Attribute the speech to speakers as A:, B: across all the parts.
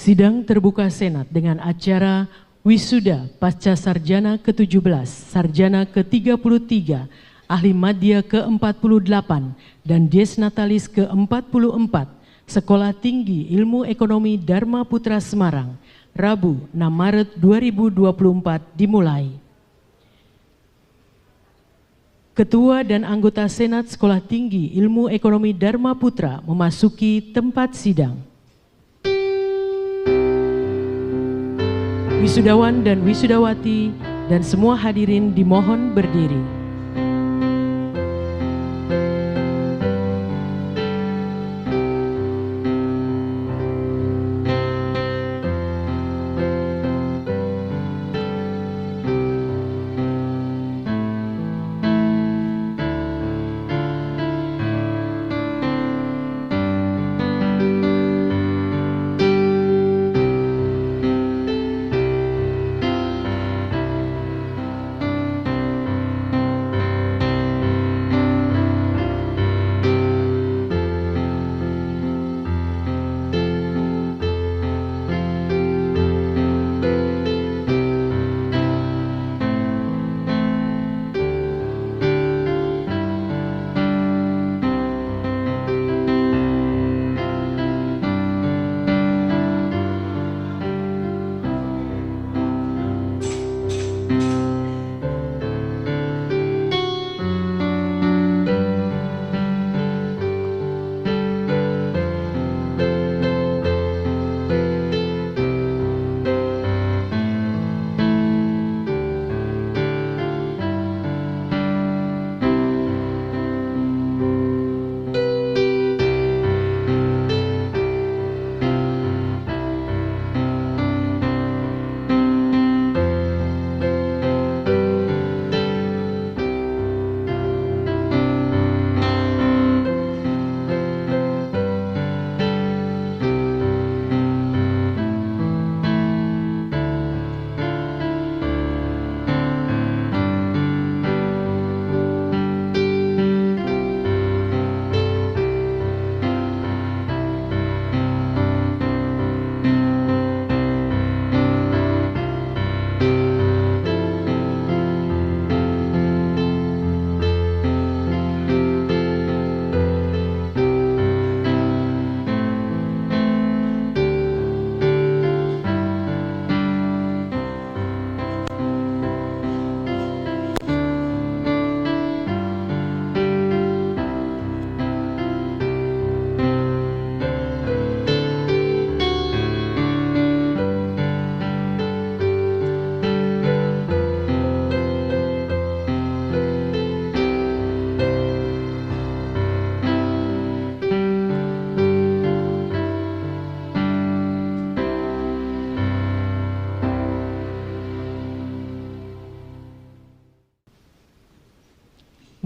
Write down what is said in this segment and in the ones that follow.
A: Sidang terbuka Senat dengan acara Wisuda Pasca Sarjana ke-17, Sarjana ke-33, Ahli Madya ke-48, dan Dies Natalis ke-44, Sekolah Tinggi Ilmu Ekonomi Dharma Putra Semarang, Rabu 6 Maret 2024 dimulai. Ketua dan anggota Senat Sekolah Tinggi Ilmu Ekonomi Dharma Putra memasuki tempat sidang. Wisudawan dan wisudawati dan semua hadirin dimohon berdiri.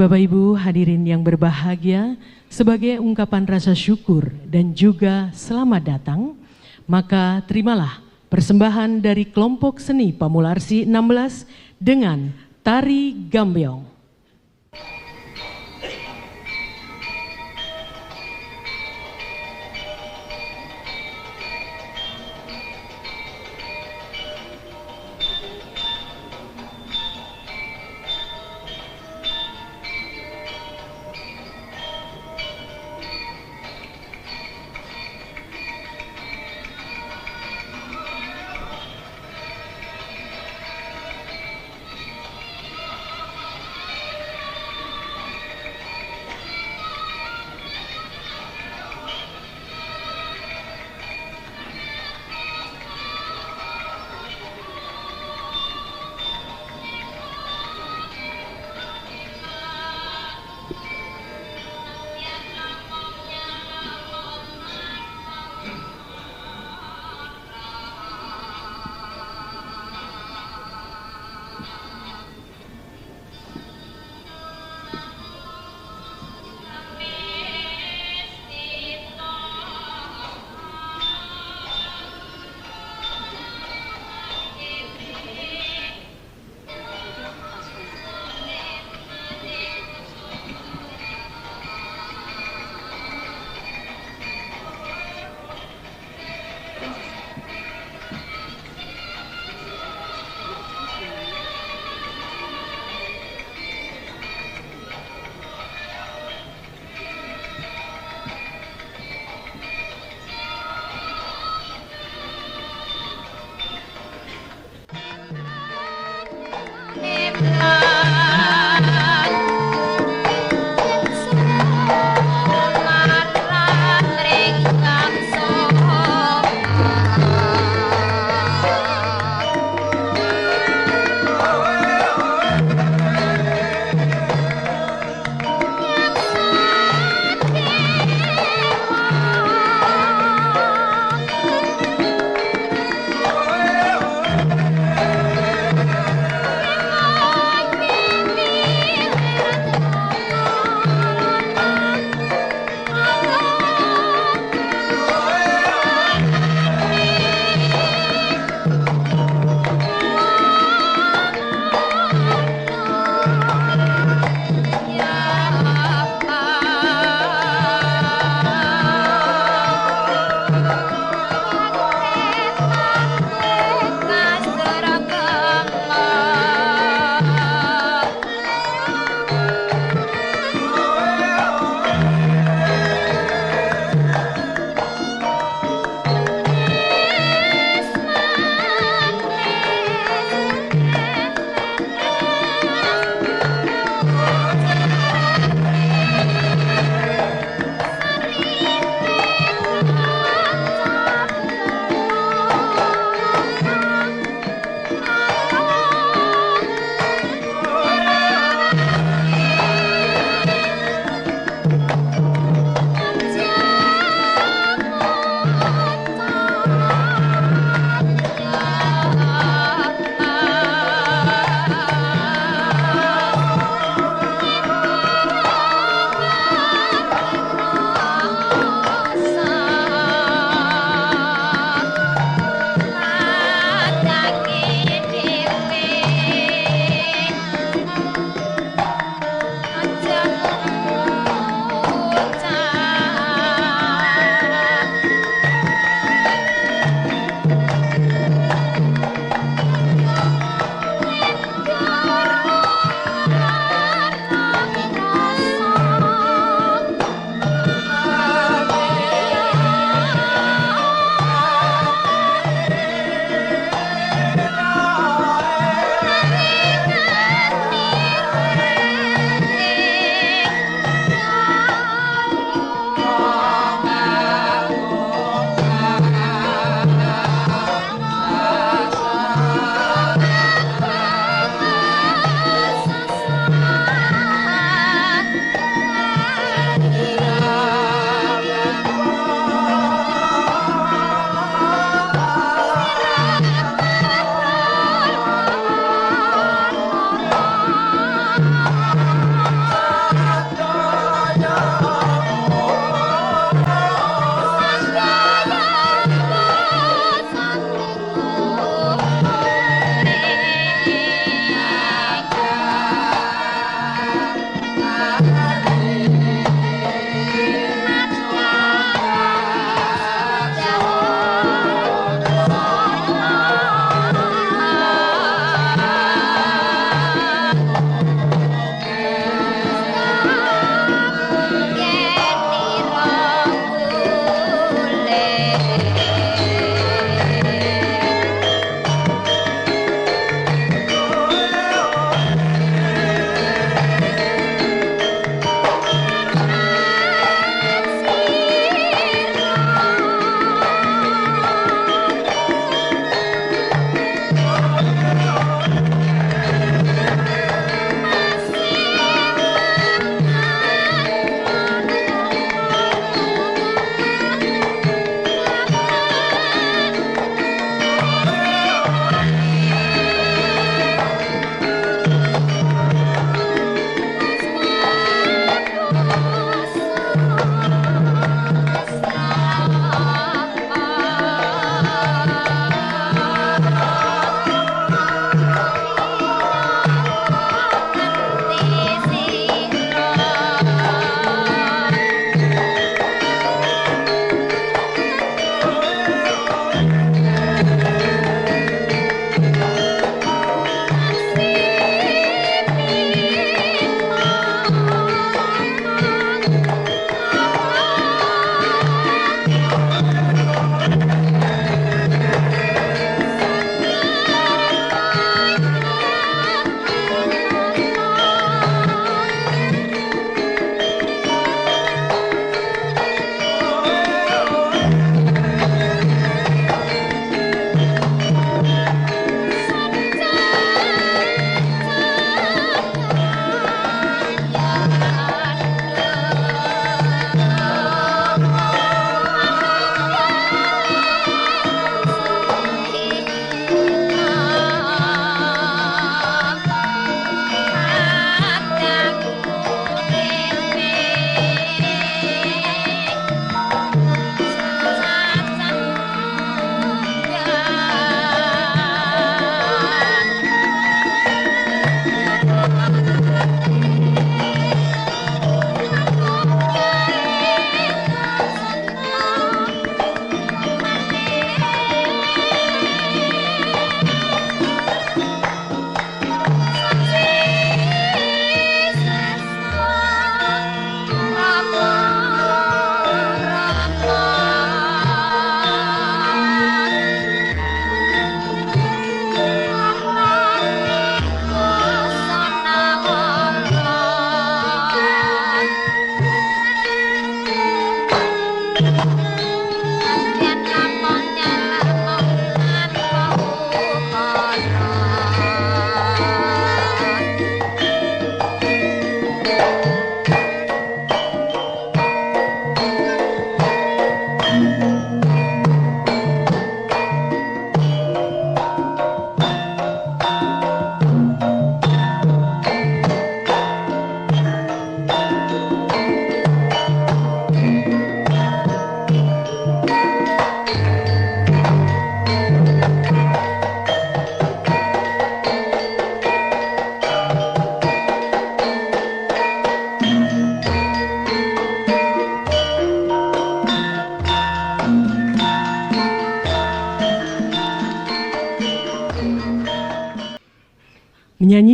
A: Bapak Ibu hadirin yang berbahagia, sebagai ungkapan rasa syukur dan juga selamat datang, maka terimalah persembahan dari kelompok seni Pamularsi 16 dengan Tari Gambyong.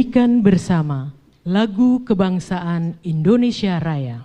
A: menyanyikan bersama lagu kebangsaan Indonesia Raya.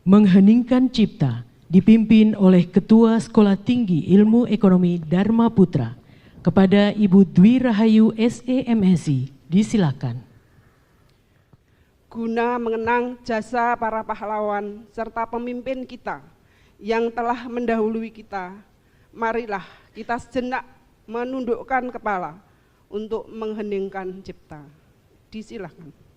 A: Mengheningkan Cipta dipimpin oleh Ketua Sekolah Tinggi Ilmu Ekonomi Dharma Putra. Kepada Ibu Dwi Rahayu SEMSI, disilakan.
B: Guna mengenang jasa para pahlawan serta pemimpin kita yang telah mendahului kita, marilah kita sejenak menundukkan kepala untuk mengheningkan cipta. Disilakan.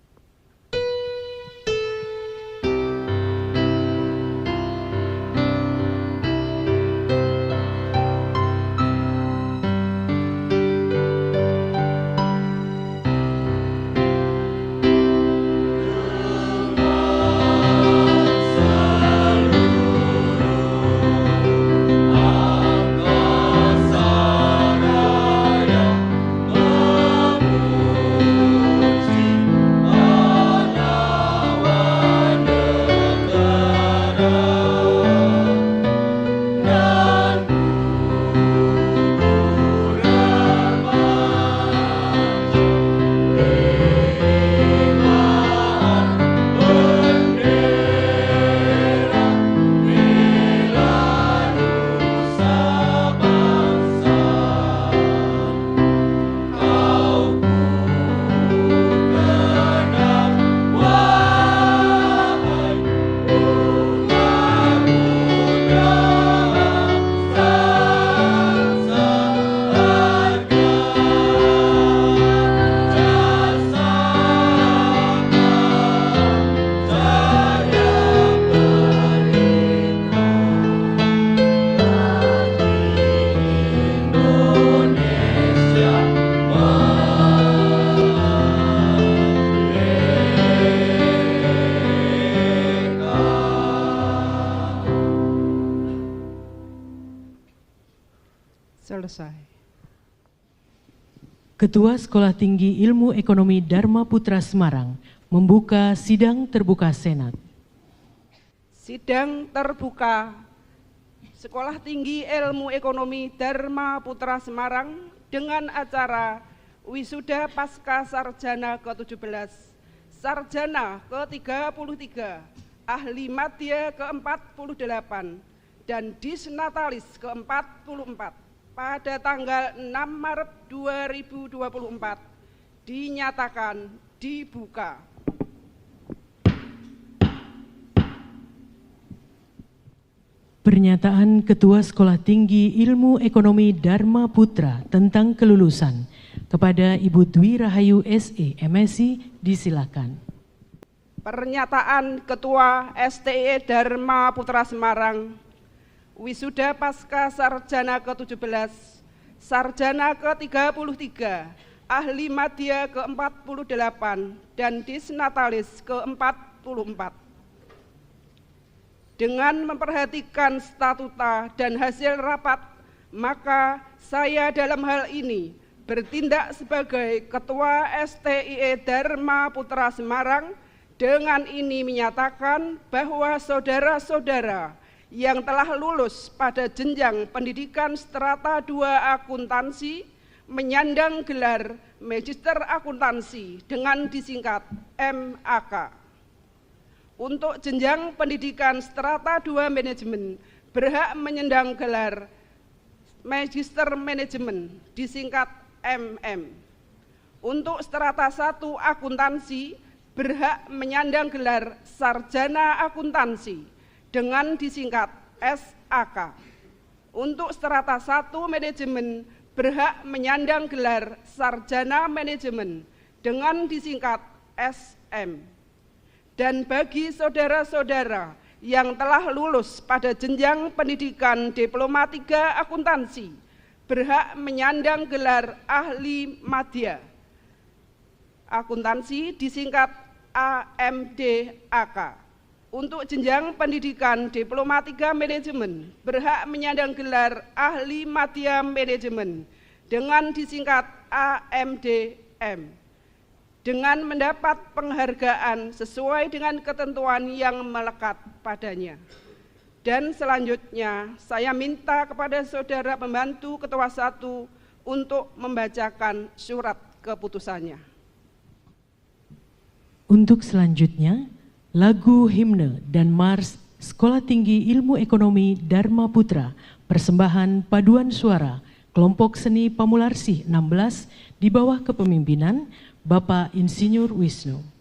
B: Selesai.
A: Ketua Sekolah Tinggi Ilmu Ekonomi Dharma Putra Semarang membuka sidang terbuka Senat.
B: Sidang terbuka Sekolah Tinggi Ilmu Ekonomi Dharma Putra Semarang dengan acara Wisuda Pasca Sarjana ke-17, Sarjana ke-33, Ahli Madya ke-48, dan Disnatalis ke-44 pada tanggal 6 Maret 2024 dinyatakan dibuka.
A: Pernyataan Ketua Sekolah Tinggi Ilmu Ekonomi Dharma Putra tentang kelulusan kepada Ibu Dwi Rahayu SE MSI, disilakan.
B: Pernyataan Ketua STE Dharma Putra Semarang, Wisuda Pasca Sarjana ke-17, Sarjana ke-33, ahli madya ke-48 dan disnatalis ke-44. Dengan memperhatikan statuta dan hasil rapat, maka saya dalam hal ini bertindak sebagai Ketua STIE Dharma Putra Semarang dengan ini menyatakan bahwa saudara-saudara yang telah lulus pada jenjang pendidikan strata 2 akuntansi menyandang gelar Magister Akuntansi dengan disingkat MAK. Untuk jenjang pendidikan strata 2 manajemen berhak menyandang gelar Magister Manajemen disingkat MM. Untuk strata 1 akuntansi berhak menyandang gelar Sarjana Akuntansi dengan disingkat SAK. Untuk strata 1 manajemen berhak menyandang gelar Sarjana Manajemen dengan disingkat SM. Dan bagi saudara-saudara yang telah lulus pada jenjang pendidikan Diploma 3 Akuntansi berhak menyandang gelar Ahli Madya Akuntansi disingkat AMDAK. Untuk jenjang pendidikan Diploma 3 Manajemen berhak menyandang gelar Ahli Madya Manajemen dengan disingkat AMDM dengan mendapat penghargaan sesuai dengan ketentuan yang melekat padanya. Dan selanjutnya saya minta kepada saudara pembantu Ketua 1 untuk membacakan surat keputusannya.
A: Untuk selanjutnya, lagu himne dan mars Sekolah Tinggi Ilmu Ekonomi Dharma Putra, persembahan paduan suara kelompok seni Pamularsih 16 di bawah kepemimpinan Bapak Insinyur Wisnu.
C: Suci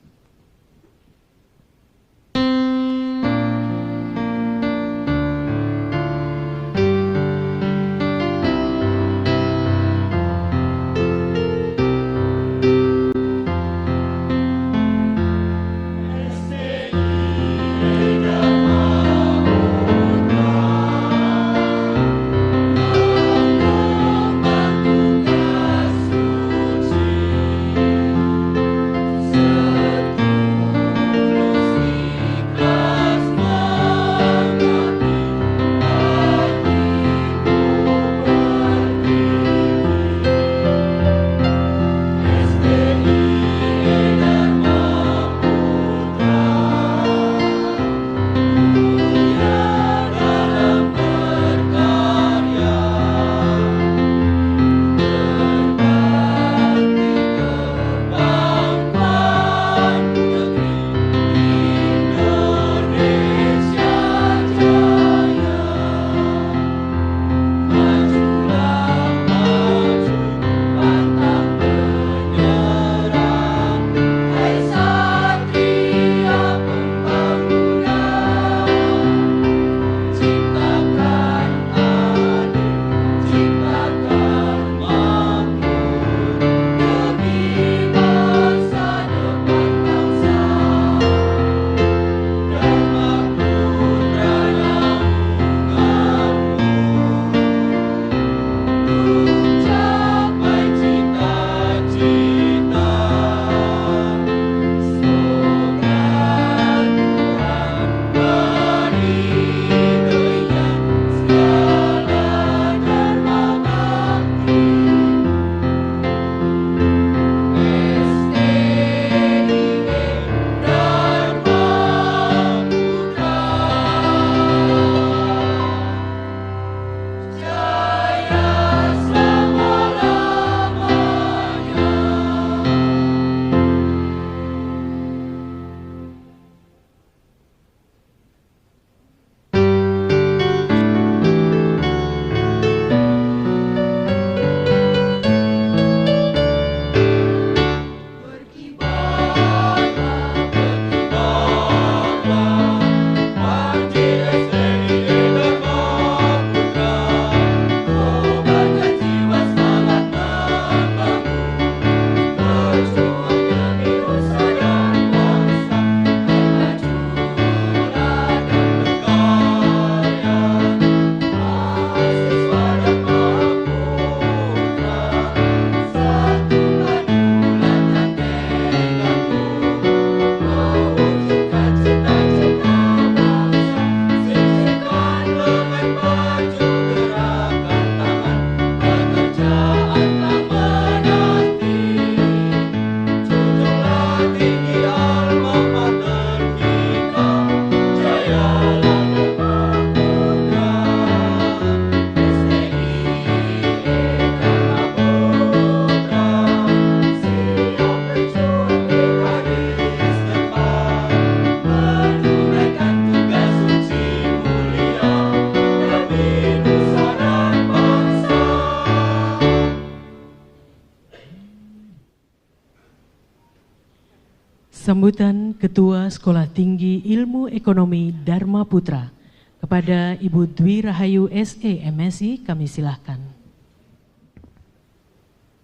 A: Sambutan Ketua Sekolah Tinggi Ilmu Ekonomi Dharma Putra kepada Ibu Dwi Rahayu SE MSI kami silahkan.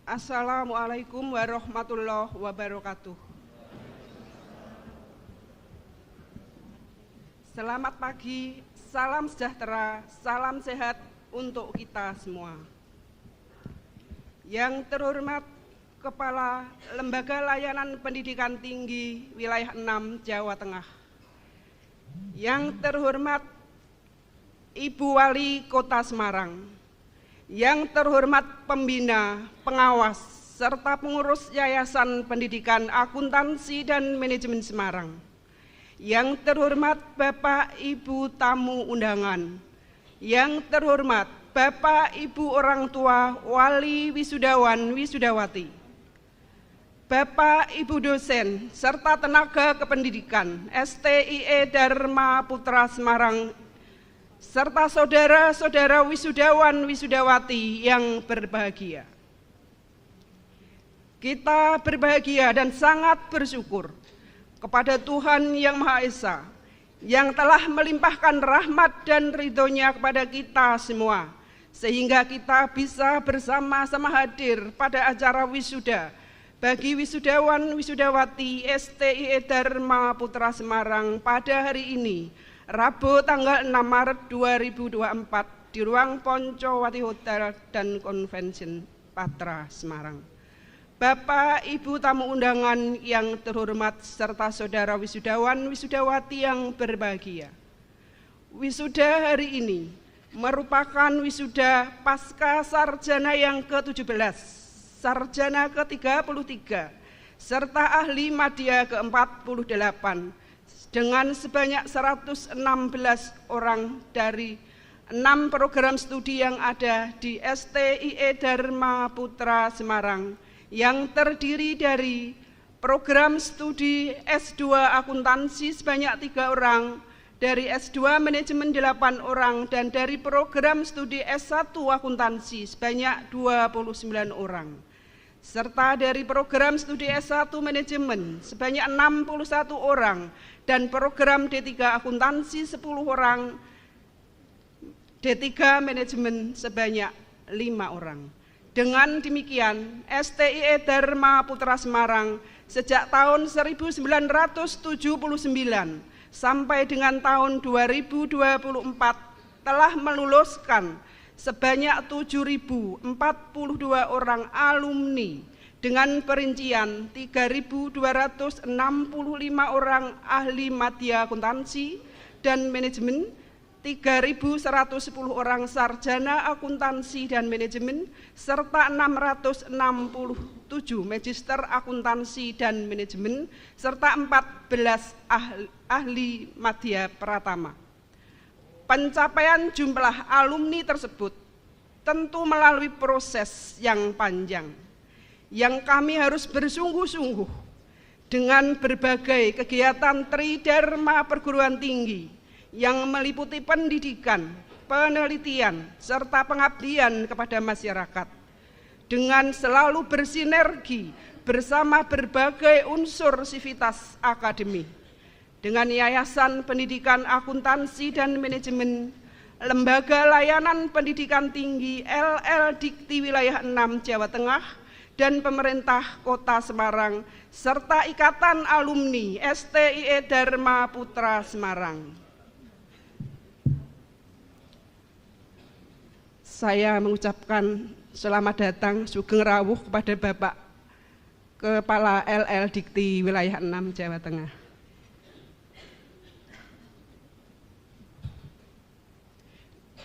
B: Assalamualaikum warahmatullahi wabarakatuh. Selamat pagi, salam sejahtera, salam sehat untuk kita semua. Yang terhormat Kepala Lembaga Layanan Pendidikan Tinggi Wilayah 6 Jawa Tengah. Yang terhormat Ibu Wali Kota Semarang. Yang terhormat pembina, pengawas, serta pengurus Yayasan Pendidikan Akuntansi dan Manajemen Semarang. Yang terhormat Bapak Ibu tamu undangan. Yang terhormat Bapak Ibu orang tua wali wisudawan wisudawati. Bapak Ibu dosen serta tenaga kependidikan STIE Dharma Putra Semarang serta saudara-saudara wisudawan wisudawati yang berbahagia. Kita berbahagia dan sangat bersyukur kepada Tuhan Yang Maha Esa yang telah melimpahkan rahmat dan ridho-Nya kepada kita semua, sehingga kita bisa bersama-sama hadir pada acara wisuda bagi wisudawan wisudawati STIE Dharma Putra Semarang pada hari ini, Rabu tanggal 6 Maret 2024 di ruang Poncowati Hotel dan Convention Patra Semarang. Bapak Ibu tamu undangan yang terhormat serta saudara wisudawan wisudawati yang berbahagia. Wisuda hari ini merupakan wisuda pasca sarjana yang ke-17, sarjana ke-33, serta ahli madya ke-48 dengan sebanyak 116 orang dari 6 program studi yang ada di STIE Dharma Putra Semarang yang terdiri dari program studi S2 Akuntansi sebanyak 3 orang, dari S2 Manajemen 8 orang, dan dari program studi S1 Akuntansi sebanyak 29 orang. Serta dari program studi S1 Manajemen sebanyak 61 orang, dan program D3 Akuntansi 10 orang, D3 Manajemen sebanyak 5 orang. Dengan demikian, STIE Dharma Putra Semarang sejak tahun 1979 sampai dengan tahun 2024 telah meluluskan sebanyak 7.042 orang alumni dengan perincian 3.265 orang ahli madya akuntansi dan manajemen, 3.110 orang sarjana akuntansi dan manajemen, serta 667 magister akuntansi dan manajemen, serta 14 ahli madya pratama. Pencapaian jumlah alumni tersebut tentu melalui proses yang panjang, yang kami harus bersungguh-sungguh dengan berbagai kegiatan tridharma perguruan tinggi yang meliputi pendidikan, penelitian, serta pengabdian kepada masyarakat, dengan selalu bersinergi bersama berbagai unsur sivitas akademi, dengan Yayasan Pendidikan Akuntansi dan Manajemen, Lembaga Layanan Pendidikan Tinggi LL Dikti Wilayah 6 Jawa Tengah, dan pemerintah Kota Semarang, serta Ikatan Alumni STIE Dharma Putra Semarang. Saya mengucapkan selamat datang sugeng rawuh kepada Bapak Kepala LL Dikti Wilayah 6 Jawa Tengah.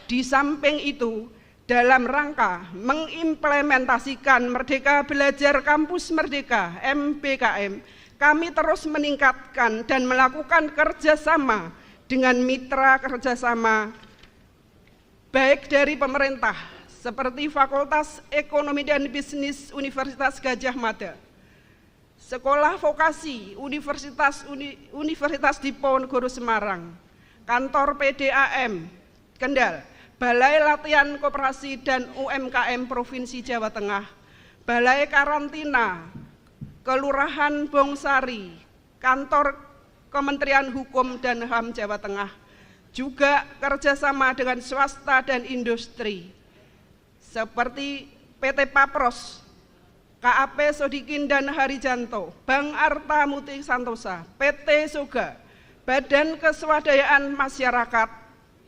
B: Di samping itu, dalam rangka mengimplementasikan Merdeka Belajar Kampus Merdeka MBKM, kami terus meningkatkan dan melakukan kerjasama dengan mitra kerjasama baik dari pemerintah seperti Fakultas Ekonomi dan Bisnis Universitas Gadjah Mada, Sekolah Vokasi Universitas Diponegoro Semarang, Kantor PDAM Kendal, Balai Latihan Koperasi dan UMKM Provinsi Jawa Tengah, Balai Karantina Kelurahan Bongsari, Kantor Kementerian Hukum dan HAM Jawa Tengah, juga kerjasama dengan swasta dan industri, seperti PT Papros, KAP Sodikin dan Harijanto, Bank Arta Muti Santosa, PT Soga, Badan Keswadayaan Masyarakat,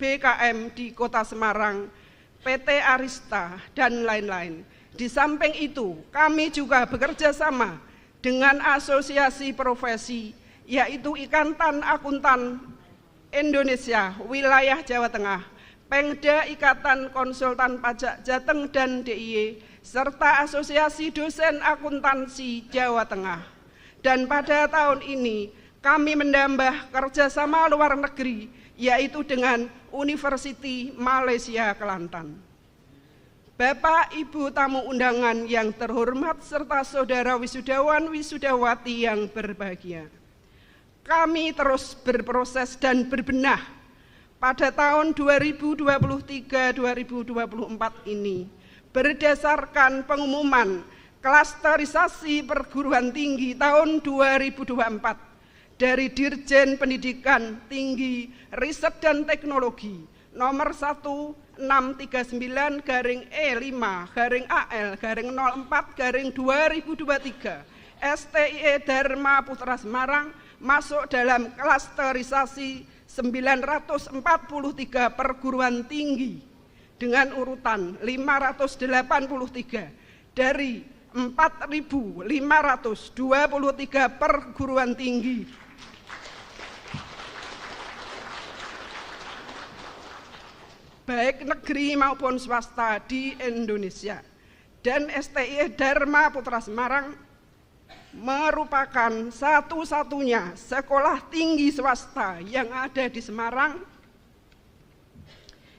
B: BKM di Kota Semarang, PT Arista, dan lain-lain. Di samping itu, kami juga bekerja sama dengan asosiasi profesi, yaitu Ikatan Akuntan Indonesia, Wilayah Jawa Tengah, Pengda Ikatan Konsultan Pajak Jateng dan DIY, serta Asosiasi Dosen Akuntansi Jawa Tengah. Dan pada tahun ini, kami menambah kerjasama luar negeri, yaitu dengan University Malaysia Kelantan. Bapak, Ibu tamu undangan yang terhormat, serta saudara wisudawan wisudawati yang berbahagia. Kami terus berproses dan berbenah pada tahun 2023-2024 ini berdasarkan pengumuman klasterisasi perguruan tinggi tahun 2024 dari Dirjen Pendidikan Tinggi Riset dan Teknologi nomor 16-5/04/AL/04/2023 STIE Dharma Putra Semarang masuk dalam klasterisasi 943 perguruan tinggi dengan urutan 583 dari 4.523 perguruan tinggi baik negeri maupun swasta di Indonesia. Dan STIE Dharma Putra Semarang merupakan satu-satunya sekolah tinggi swasta yang ada di Semarang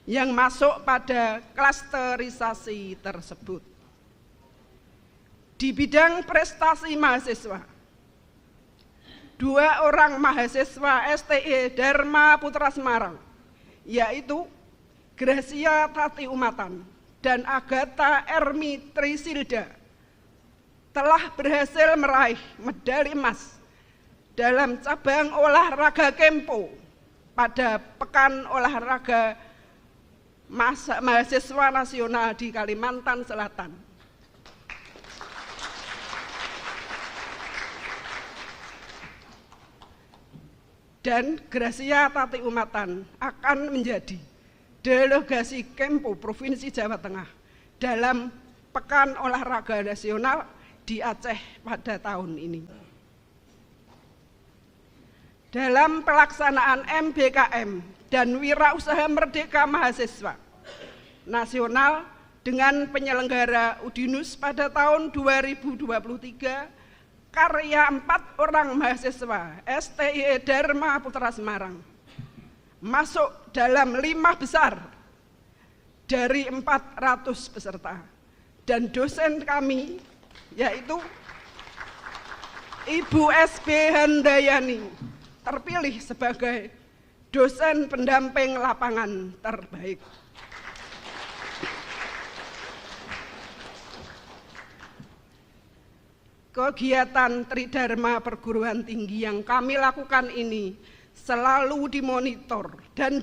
B: yang masuk pada klasterisasi tersebut. Di bidang prestasi mahasiswa, 2 orang mahasiswa STIE Dharma Putra Semarang, yaitu Gracia Tati Umatan dan Agatha Ermi Trisilda, telah berhasil meraih medali emas dalam cabang olahraga Kempo pada Pekan Olahraga Mahasiswa Nasional di Kalimantan Selatan. Dan Gracia Tati Umatan akan menjadi delegasi Kempo Provinsi Jawa Tengah dalam Pekan Olahraga Nasional di Aceh pada tahun ini. Dalam pelaksanaan MBKM dan Wirausaha Merdeka Mahasiswa Nasional dengan penyelenggara Udinus pada tahun 2023, karya 4 orang mahasiswa STIE Dharma Putra Semarang masuk dalam 5 besar dari 400 peserta. Dan dosen kami yaitu Ibu SB Handayani terpilih sebagai dosen pendamping lapangan terbaik. Kegiatan Tridharma perguruan tinggi yang kami lakukan ini selalu dimonitor dan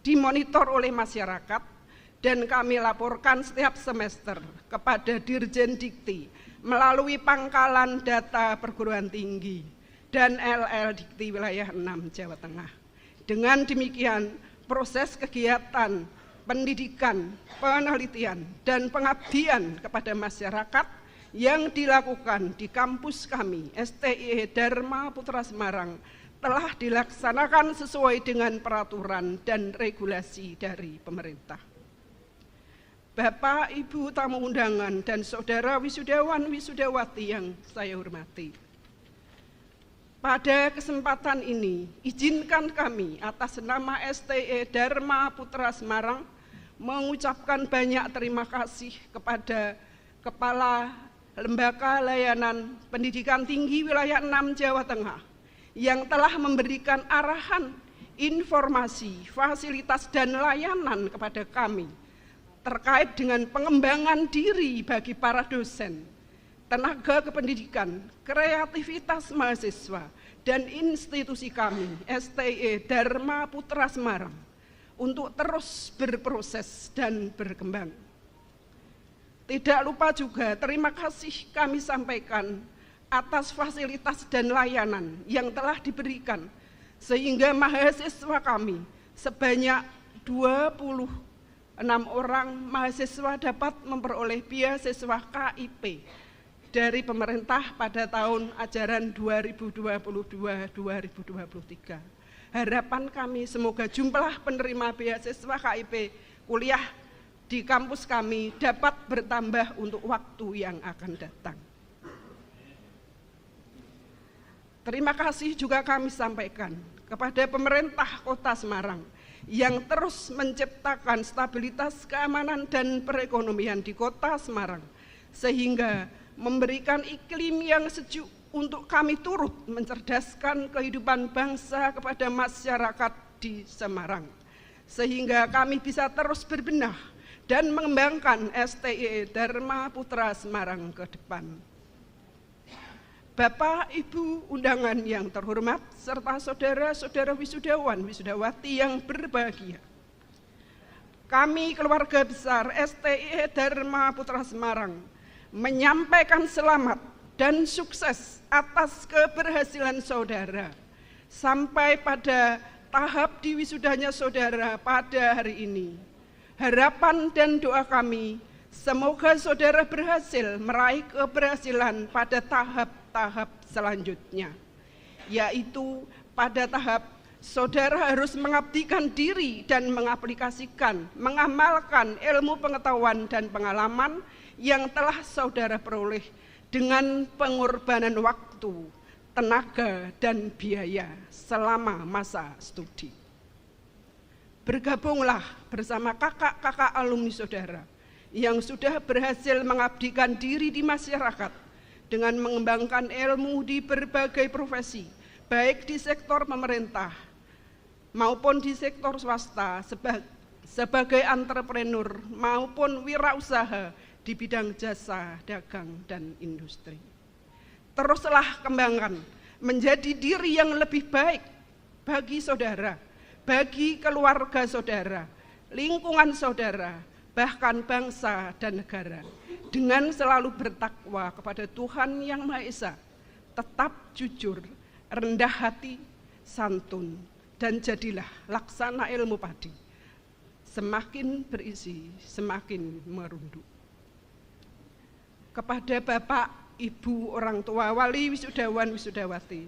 B: dimonitor oleh masyarakat, dan kami laporkan setiap semester kepada Dirjen Dikti melalui pangkalan data perguruan tinggi dan LL Dikti wilayah 6 Jawa Tengah. Dengan demikian, proses kegiatan pendidikan, penelitian, dan pengabdian kepada masyarakat yang dilakukan di kampus kami STIE Dharma Putra Semarang telah dilaksanakan sesuai dengan peraturan dan regulasi dari pemerintah. Bapak, Ibu tamu undangan, dan saudara wisudawan wisudawati yang saya hormati. Pada kesempatan ini, izinkan kami atas nama STIE Dharma Putra Semarang mengucapkan banyak terima kasih kepada Kepala Lembaga Layanan Pendidikan Tinggi Wilayah 6 Jawa Tengah yang telah memberikan arahan, informasi, fasilitas, dan layanan kepada kami terkait dengan pengembangan diri bagi para dosen tenaga kependidikan, kreativitas mahasiswa, dan institusi kami, STIE Dharma Putra Semarang, untuk terus berproses dan berkembang. Tidak lupa juga terima kasih kami sampaikan atas fasilitas dan layanan yang telah diberikan, sehingga mahasiswa kami sebanyak 26 orang mahasiswa dapat memperoleh beasiswa KIP dari pemerintah pada tahun ajaran 2022-2023. Harapan kami semoga jumlah penerima beasiswa KIP kuliah di kampus kami dapat bertambah untuk waktu yang akan datang. Terima kasih juga kami sampaikan kepada pemerintah Kota Semarang yang terus menciptakan stabilitas keamanan dan perekonomian di Kota Semarang, sehingga memberikan iklim yang sejuk untuk kami turut mencerdaskan kehidupan bangsa kepada masyarakat di Semarang, sehingga kami bisa terus berbenah dan mengembangkan STIE Dharma Putra Semarang ke depan. Bapak, Ibu undangan yang terhormat, serta saudara-saudara wisudawan, wisudawati yang berbahagia. Kami keluarga besar STIE Dharma Putra Semarang menyampaikan selamat dan sukses atas keberhasilan saudara sampai pada tahap diwisudanya saudara pada hari ini. Harapan dan doa kami, semoga saudara berhasil meraih keberhasilan pada tahap selanjutnya, yaitu pada tahap saudara harus mengabdikan diri dan mengaplikasikan, mengamalkan ilmu pengetahuan dan pengalaman yang telah saudara peroleh dengan pengorbanan waktu, tenaga, dan biaya selama masa studi. Bergabunglah bersama kakak-kakak alumni saudara yang sudah berhasil mengabdikan diri di masyarakat dengan mengembangkan ilmu di berbagai profesi, baik di sektor pemerintah maupun di sektor swasta sebagai entrepreneur maupun wirausaha di bidang jasa, dagang, dan industri. Teruslah kembangkan menjadi diri yang lebih baik bagi saudara, bagi keluarga saudara, lingkungan saudara, bahkan bangsa dan negara, dengan selalu bertakwa kepada Tuhan Yang Maha Esa, tetap jujur, rendah hati, santun, dan jadilah laksana ilmu padi. Semakin berisi, semakin merunduk. Kepada Bapak, Ibu, orang tua, wali wisudawan, wisudawati,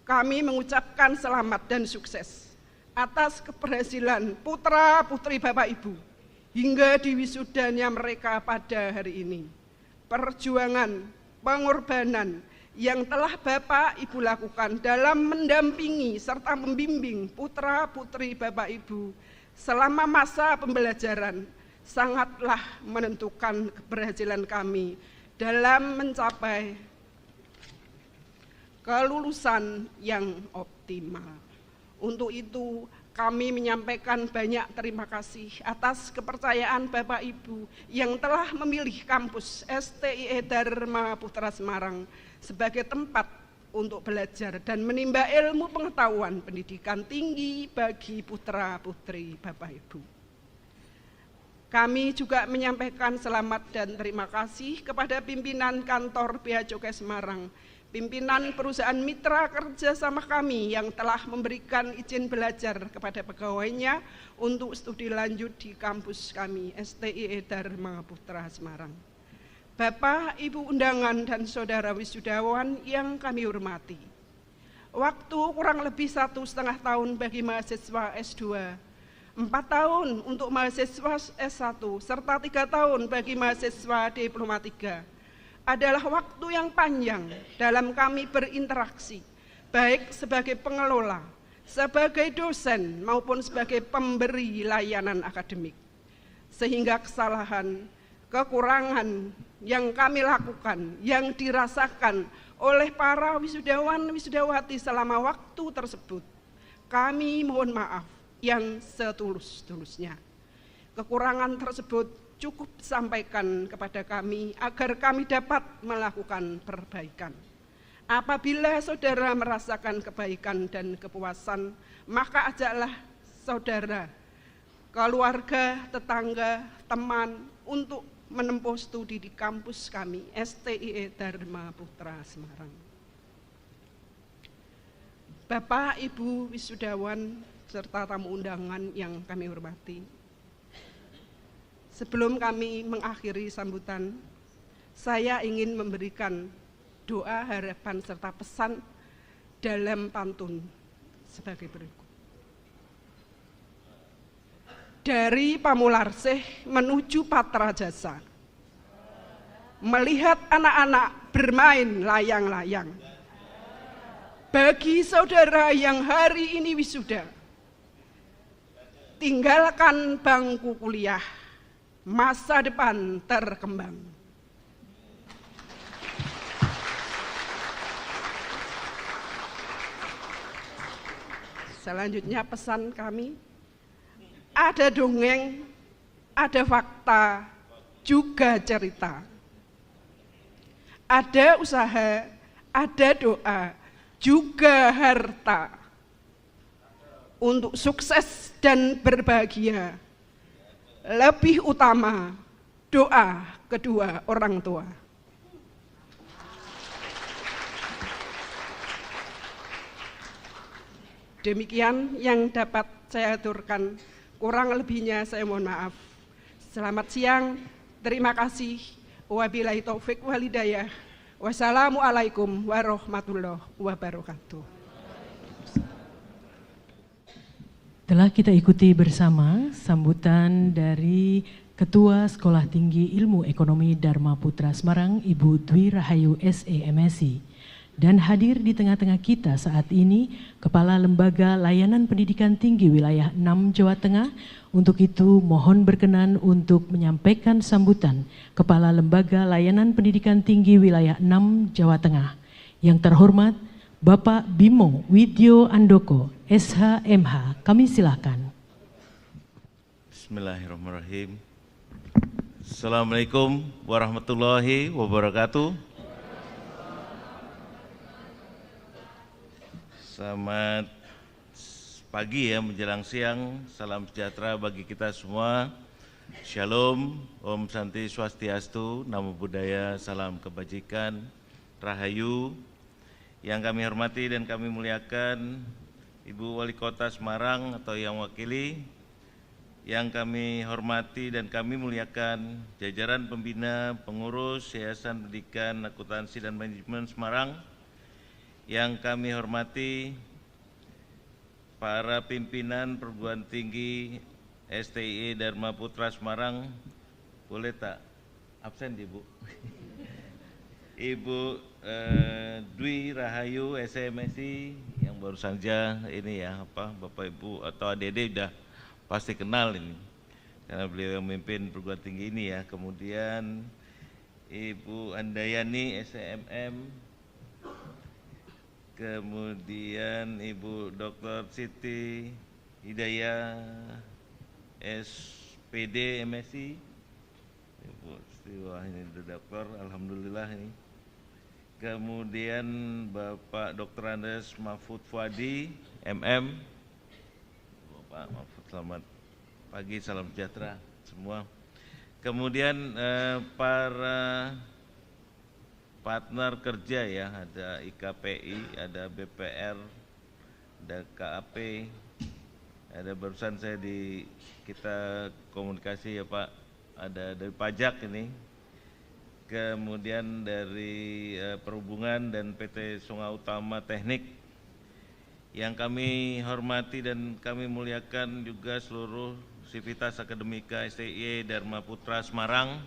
B: kami mengucapkan selamat dan sukses atas keberhasilan putra-putri Bapak Ibu hingga diwisudanya mereka pada hari ini. Perjuangan, pengorbanan yang telah Bapak Ibu lakukan dalam mendampingi serta membimbing putra-putri Bapak Ibu selama masa pembelajaran sangatlah menentukan keberhasilan kami dalam mencapai kelulusan yang optimal. Untuk itu, kami menyampaikan banyak terima kasih atas kepercayaan Bapak Ibu yang telah memilih kampus STIE Dharma Putra Semarang sebagai tempat untuk belajar dan menimba ilmu pengetahuan pendidikan tinggi bagi putra-putri Bapak Ibu. Kami juga menyampaikan selamat dan terima kasih kepada pimpinan kantor Bea Cukai Semarang, pimpinan perusahaan mitra kerja sama kami yang telah memberikan izin belajar kepada pegawainya untuk studi lanjut di kampus kami STIE Dharma Putra Semarang. Bapak, Ibu undangan, dan saudara wisudawan yang kami hormati, waktu kurang lebih 1,5 tahun bagi mahasiswa S2, 4 tahun untuk mahasiswa S1, serta 3 tahun bagi mahasiswa Diploma 3 adalah waktu yang panjang dalam kami berinteraksi, baik sebagai pengelola, sebagai dosen, maupun sebagai pemberi layanan akademik. Sehingga kesalahan, kekurangan yang kami lakukan, yang dirasakan oleh para wisudawan wisudawati selama waktu tersebut, kami mohon maaf yang setulus-tulusnya. Kekurangan tersebut cukup sampaikan kepada kami agar kami dapat melakukan perbaikan. Apabila saudara merasakan kebaikan dan kepuasan, maka ajaklah saudara, keluarga, tetangga, teman untuk menempuh studi di kampus kami, STIE Dharma Putra Semarang. Bapak, Ibu wisudawan, serta tamu undangan yang kami hormati, sebelum kami mengakhiri sambutan, saya ingin memberikan doa, harapan, serta pesan dalam pantun sebagai berikut. Dari Pamularsih menuju Patrajasa, melihat anak-anak bermain layang-layang. Bagi saudara yang hari ini wisuda, tinggalkan bangku kuliah, masa depan terkembang. Selanjutnya pesan kami, ada dongeng, ada fakta, juga cerita. Ada usaha, ada doa, juga harta. Untuk sukses dan berbahagia, lebih utama doa kedua orang tua. Demikian yang dapat saya aturkan, kurang lebihnya saya mohon maaf. Selamat siang, terima kasih. Wabillahi taufik wal hidayah. Wassalamualaikum warahmatullahi wabarakatuh.
A: Telah kita ikuti bersama sambutan dari Ketua Sekolah Tinggi Ilmu Ekonomi Dharma Putra Semarang, Ibu Dwi Rahayu SE, dan hadir di tengah-tengah kita saat ini Kepala Lembaga Layanan Pendidikan Tinggi Wilayah 6 Jawa Tengah. Untuk itu mohon berkenan untuk menyampaikan sambutan Kepala Lembaga Layanan Pendidikan Tinggi Wilayah 6 Jawa Tengah. Yang terhormat Bapak Bimo Widyo Andoko, SHMH, kami silakan.
C: Bismillahirrahmanirrahim. Assalamualaikum warahmatullahi wabarakatuh. Selamat pagi ya, menjelang siang. Salam sejahtera bagi kita semua. Shalom, Om Santi Swastiastu, Namo Buddhaya, salam kebajikan, Rahayu. Yang kami hormati dan kami muliakan Ibu Wali Kota Semarang atau yang wakili, yang kami hormati dan kami muliakan jajaran pembina, pengurus Yayasan Pendidikan, Akuntansi dan Manajemen Semarang, yang kami hormati para pimpinan perguruan tinggi STIE Dharma Putra Semarang. Boleh tak absen Ibu? Ibu Dwi Rahayu SMSI yang baru saja ini ya, Bapak Ibu atau adik-adik udah pasti kenal ini karena beliau yang memimpin perguruan tinggi ini ya. Kemudian Ibu Andayani SMM, kemudian Ibu Dr. Siti Hidayah SPD MSI, Ibu Wah ini dokter, alhamdulillah ini. Kemudian Bapak Dr. Andes Mahfud Fuadi MM, Bapak Mahfud, selamat pagi, salam sejahtera semua. Kemudian para partner kerja ya, ada IKPI, ada BPR, ada KAP, ada barusan saya kita komunikasi ya Pak, ada dari pajak ini, kemudian dari perhubungan dan PT Sungai Utama Teknik. Yang kami hormati dan kami muliakan juga seluruh sivitas akademika STIE Dharma Putra Semarang,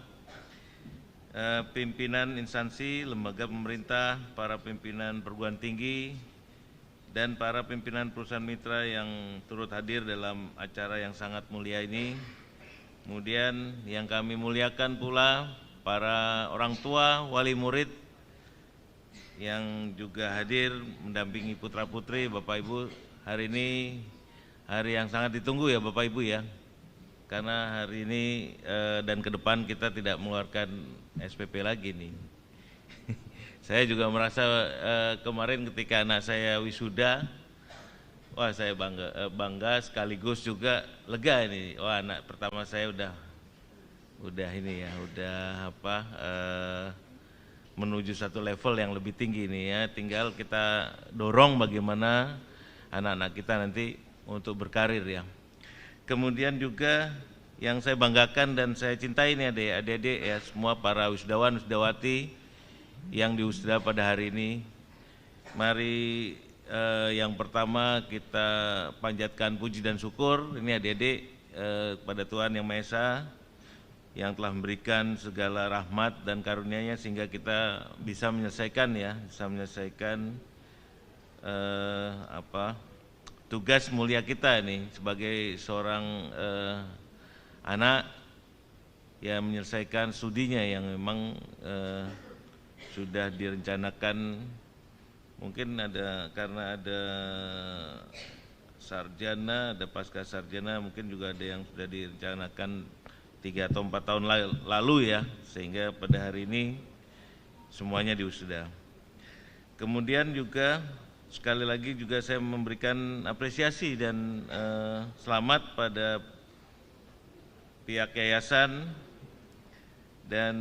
C: pimpinan instansi, lembaga pemerintah, para pimpinan perguruan tinggi, dan para pimpinan perusahaan mitra yang turut hadir dalam acara yang sangat mulia ini. Kemudian yang kami muliakan pula para orang tua, wali murid yang juga hadir mendampingi putra-putri. Bapak Ibu, hari ini hari yang sangat ditunggu ya Bapak Ibu ya. karena hari ini dan ke depan kita tidak mengeluarkan SPP lagi nih. Saya juga merasa kemarin ketika anak saya wisuda, wah saya bangga sekaligus juga lega ini. Wah anak pertama saya udah ini ya, udah menuju satu level yang lebih tinggi ini ya. Tinggal kita dorong bagaimana anak-anak kita nanti untuk berkarir ya. Kemudian juga yang saya banggakan dan saya cintai ini adik-adik ya, semua para wisudawan, wisudawati yang diwisuda pada hari ini. Mari yang pertama kita panjatkan puji dan syukur ini adik-adik kepada Tuhan Yang Maha Esa yang telah memberikan segala rahmat dan karunia-Nya sehingga kita bisa menyelesaikan tugas mulia kita nih sebagai seorang anak yang menyelesaikan studinya yang memang sudah direncanakan, mungkin karena ada sarjana, ada pasca sarjana, mungkin juga ada yang sudah direncanakan 3 atau 4 tahun lalu ya, sehingga pada hari ini semuanya diwisuda. Kemudian juga sekali lagi juga saya memberikan apresiasi dan selamat pada pihak yayasan dan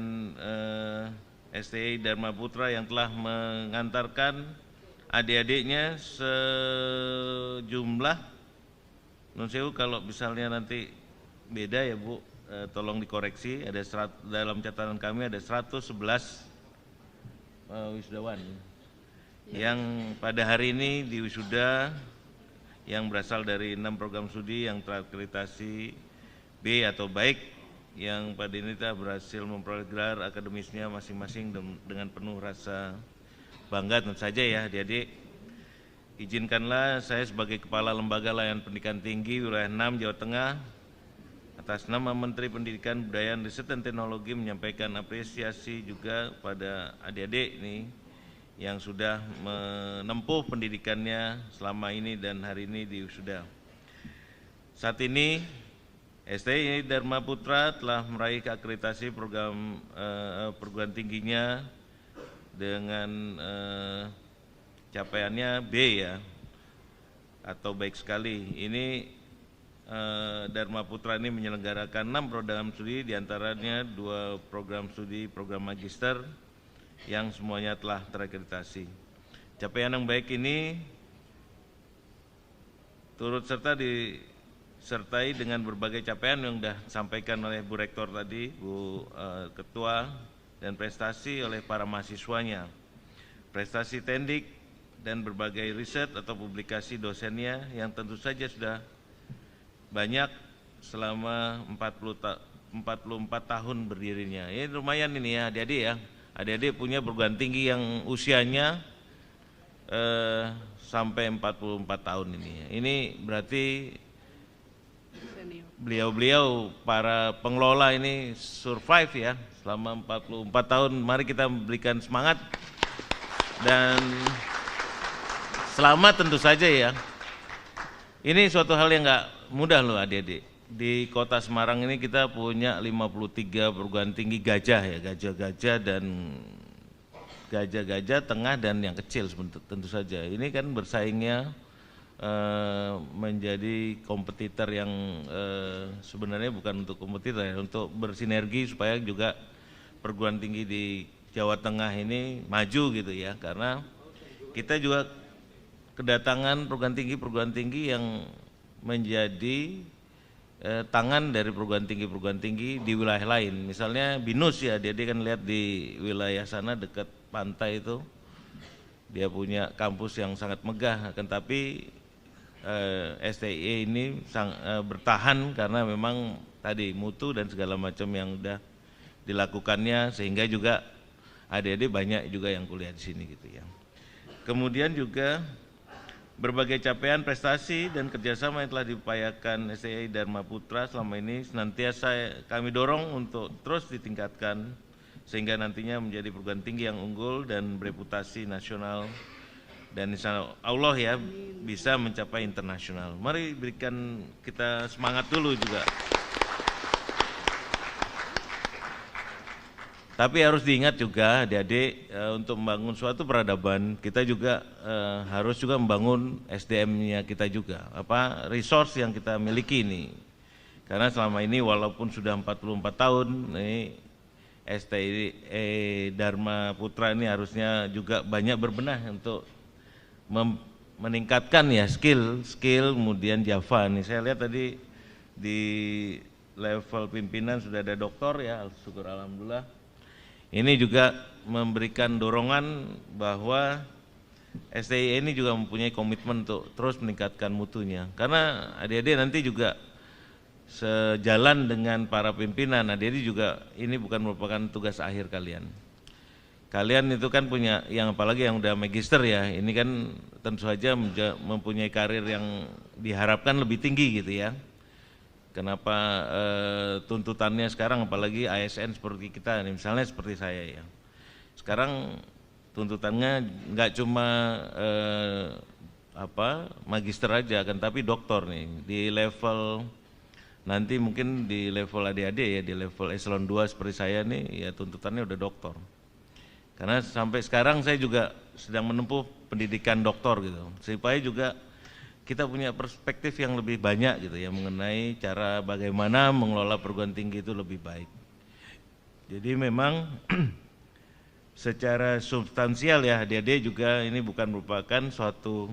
C: STI Dharma Putra yang telah mengantarkan adik-adiknya sejumlah, nun sewu kalau misalnya nanti beda ya Bu, tolong dikoreksi, dalam catatan kami ada 111 wisudawan yang pada hari ini diwisuda yang berasal dari 6 program studi yang terakreditasi B atau baik, yang pada ini kita berhasil memperoleh gelar akademisnya masing-masing dengan penuh rasa bangga tentu saja ya adik-adik. Izinkanlah saya sebagai Kepala Lembaga Layanan Pendidikan Tinggi Wilayah 6 Jawa Tengah atas nama Menteri Pendidikan, Kebudayaan, Riset dan Teknologi menyampaikan apresiasi juga pada adik-adik ini yang sudah menempuh pendidikannya selama ini dan hari ini diwisuda. Saat ini STI Dharma Putra telah meraih akreditasi program perguruan tingginya dengan capaiannya B ya, atau baik sekali. Ini Dharma Putra ini menyelenggarakan 6 program studi, diantaranya 2 program studi program magister yang semuanya telah terakreditasi. Capaian yang baik ini turut serta disertai dengan berbagai capaian yang sudah disampaikan oleh Bu Rektor tadi, Bu Ketua, dan prestasi oleh para mahasiswanya. Prestasi tendik dan berbagai riset atau publikasi dosennya yang tentu saja sudah banyak selama 44 tahun berdirinya. Ini lumayan ini ya adik-adik ya. Adik-adik punya perguruan tinggi yang usianya sampai 44 tahun ini. Ini berarti beliau-beliau para pengelola ini survive ya selama 44 tahun. Mari kita berikan semangat dan selamat tentu saja ya. Ini suatu hal yang nggak mudah loh adik-adik. Di kota Semarang ini kita punya 53 perguruan tinggi gajah ya, gajah-gajah dan gajah-gajah tengah dan yang kecil tentu saja. Ini kan bersaingnya menjadi kompetitor yang sebenarnya bukan untuk kompetitor ya, untuk bersinergi supaya juga perguruan tinggi di Jawa Tengah ini maju gitu ya, karena kita juga kedatangan perguruan tinggi yang menjadi tangan dari perguruan tinggi di wilayah lain. Misalnya BINUS ya, dia kan lihat di wilayah sana dekat pantai itu dia punya kampus yang sangat megah, akan tapi STI ini bertahan karena memang tadi mutu dan segala macam yang sudah dilakukannya, sehingga juga adik-adik banyak juga yang kuliah di sini gitu ya. Kemudian juga berbagai capaian, prestasi, dan kerjasama yang telah diupayakan STI Dharma Putra selama ini senantiasa kami dorong untuk terus ditingkatkan sehingga nantinya menjadi perguruan tinggi yang unggul dan bereputasi nasional, dan insya Allah ya bisa mencapai internasional. Mari berikan kita semangat dulu juga Tapi harus diingat juga adik-adik, untuk membangun suatu peradaban kita juga harus juga membangun SDM-nya kita juga, resource yang kita miliki ini. Karena selama ini walaupun sudah 44 tahun, ini STI Dharma Putra ini harusnya juga banyak berbenah untuk meningkatkan ya skill kemudian Java nih. Saya lihat tadi di level pimpinan sudah ada doktor ya, syukur alhamdulillah. Ini juga memberikan dorongan bahwa STI ini juga mempunyai komitmen untuk terus meningkatkan mutunya. Karena adik-adik nanti juga sejalan dengan para pimpinan, adik-adik juga ini bukan merupakan tugas akhir kalian. Kalian itu kan punya, yang apalagi yang udah magister ya, ini kan tentu saja mempunyai karir yang diharapkan lebih tinggi gitu ya. Kenapa tuntutannya sekarang apalagi ASN seperti kita, misalnya seperti saya ya. Sekarang tuntutannya nggak cuma magister aja kan, tapi doktor nih di level nanti mungkin di level adik-adik ya, di level eselon 2 seperti saya nih ya tuntutannya udah doktor. Karena sampai sekarang saya juga sedang menempuh pendidikan doktor gitu, supaya juga kita punya perspektif yang lebih banyak gitu ya mengenai cara bagaimana mengelola perguruan tinggi itu lebih baik. Jadi memang secara substansial ya adik-adik juga ini bukan merupakan suatu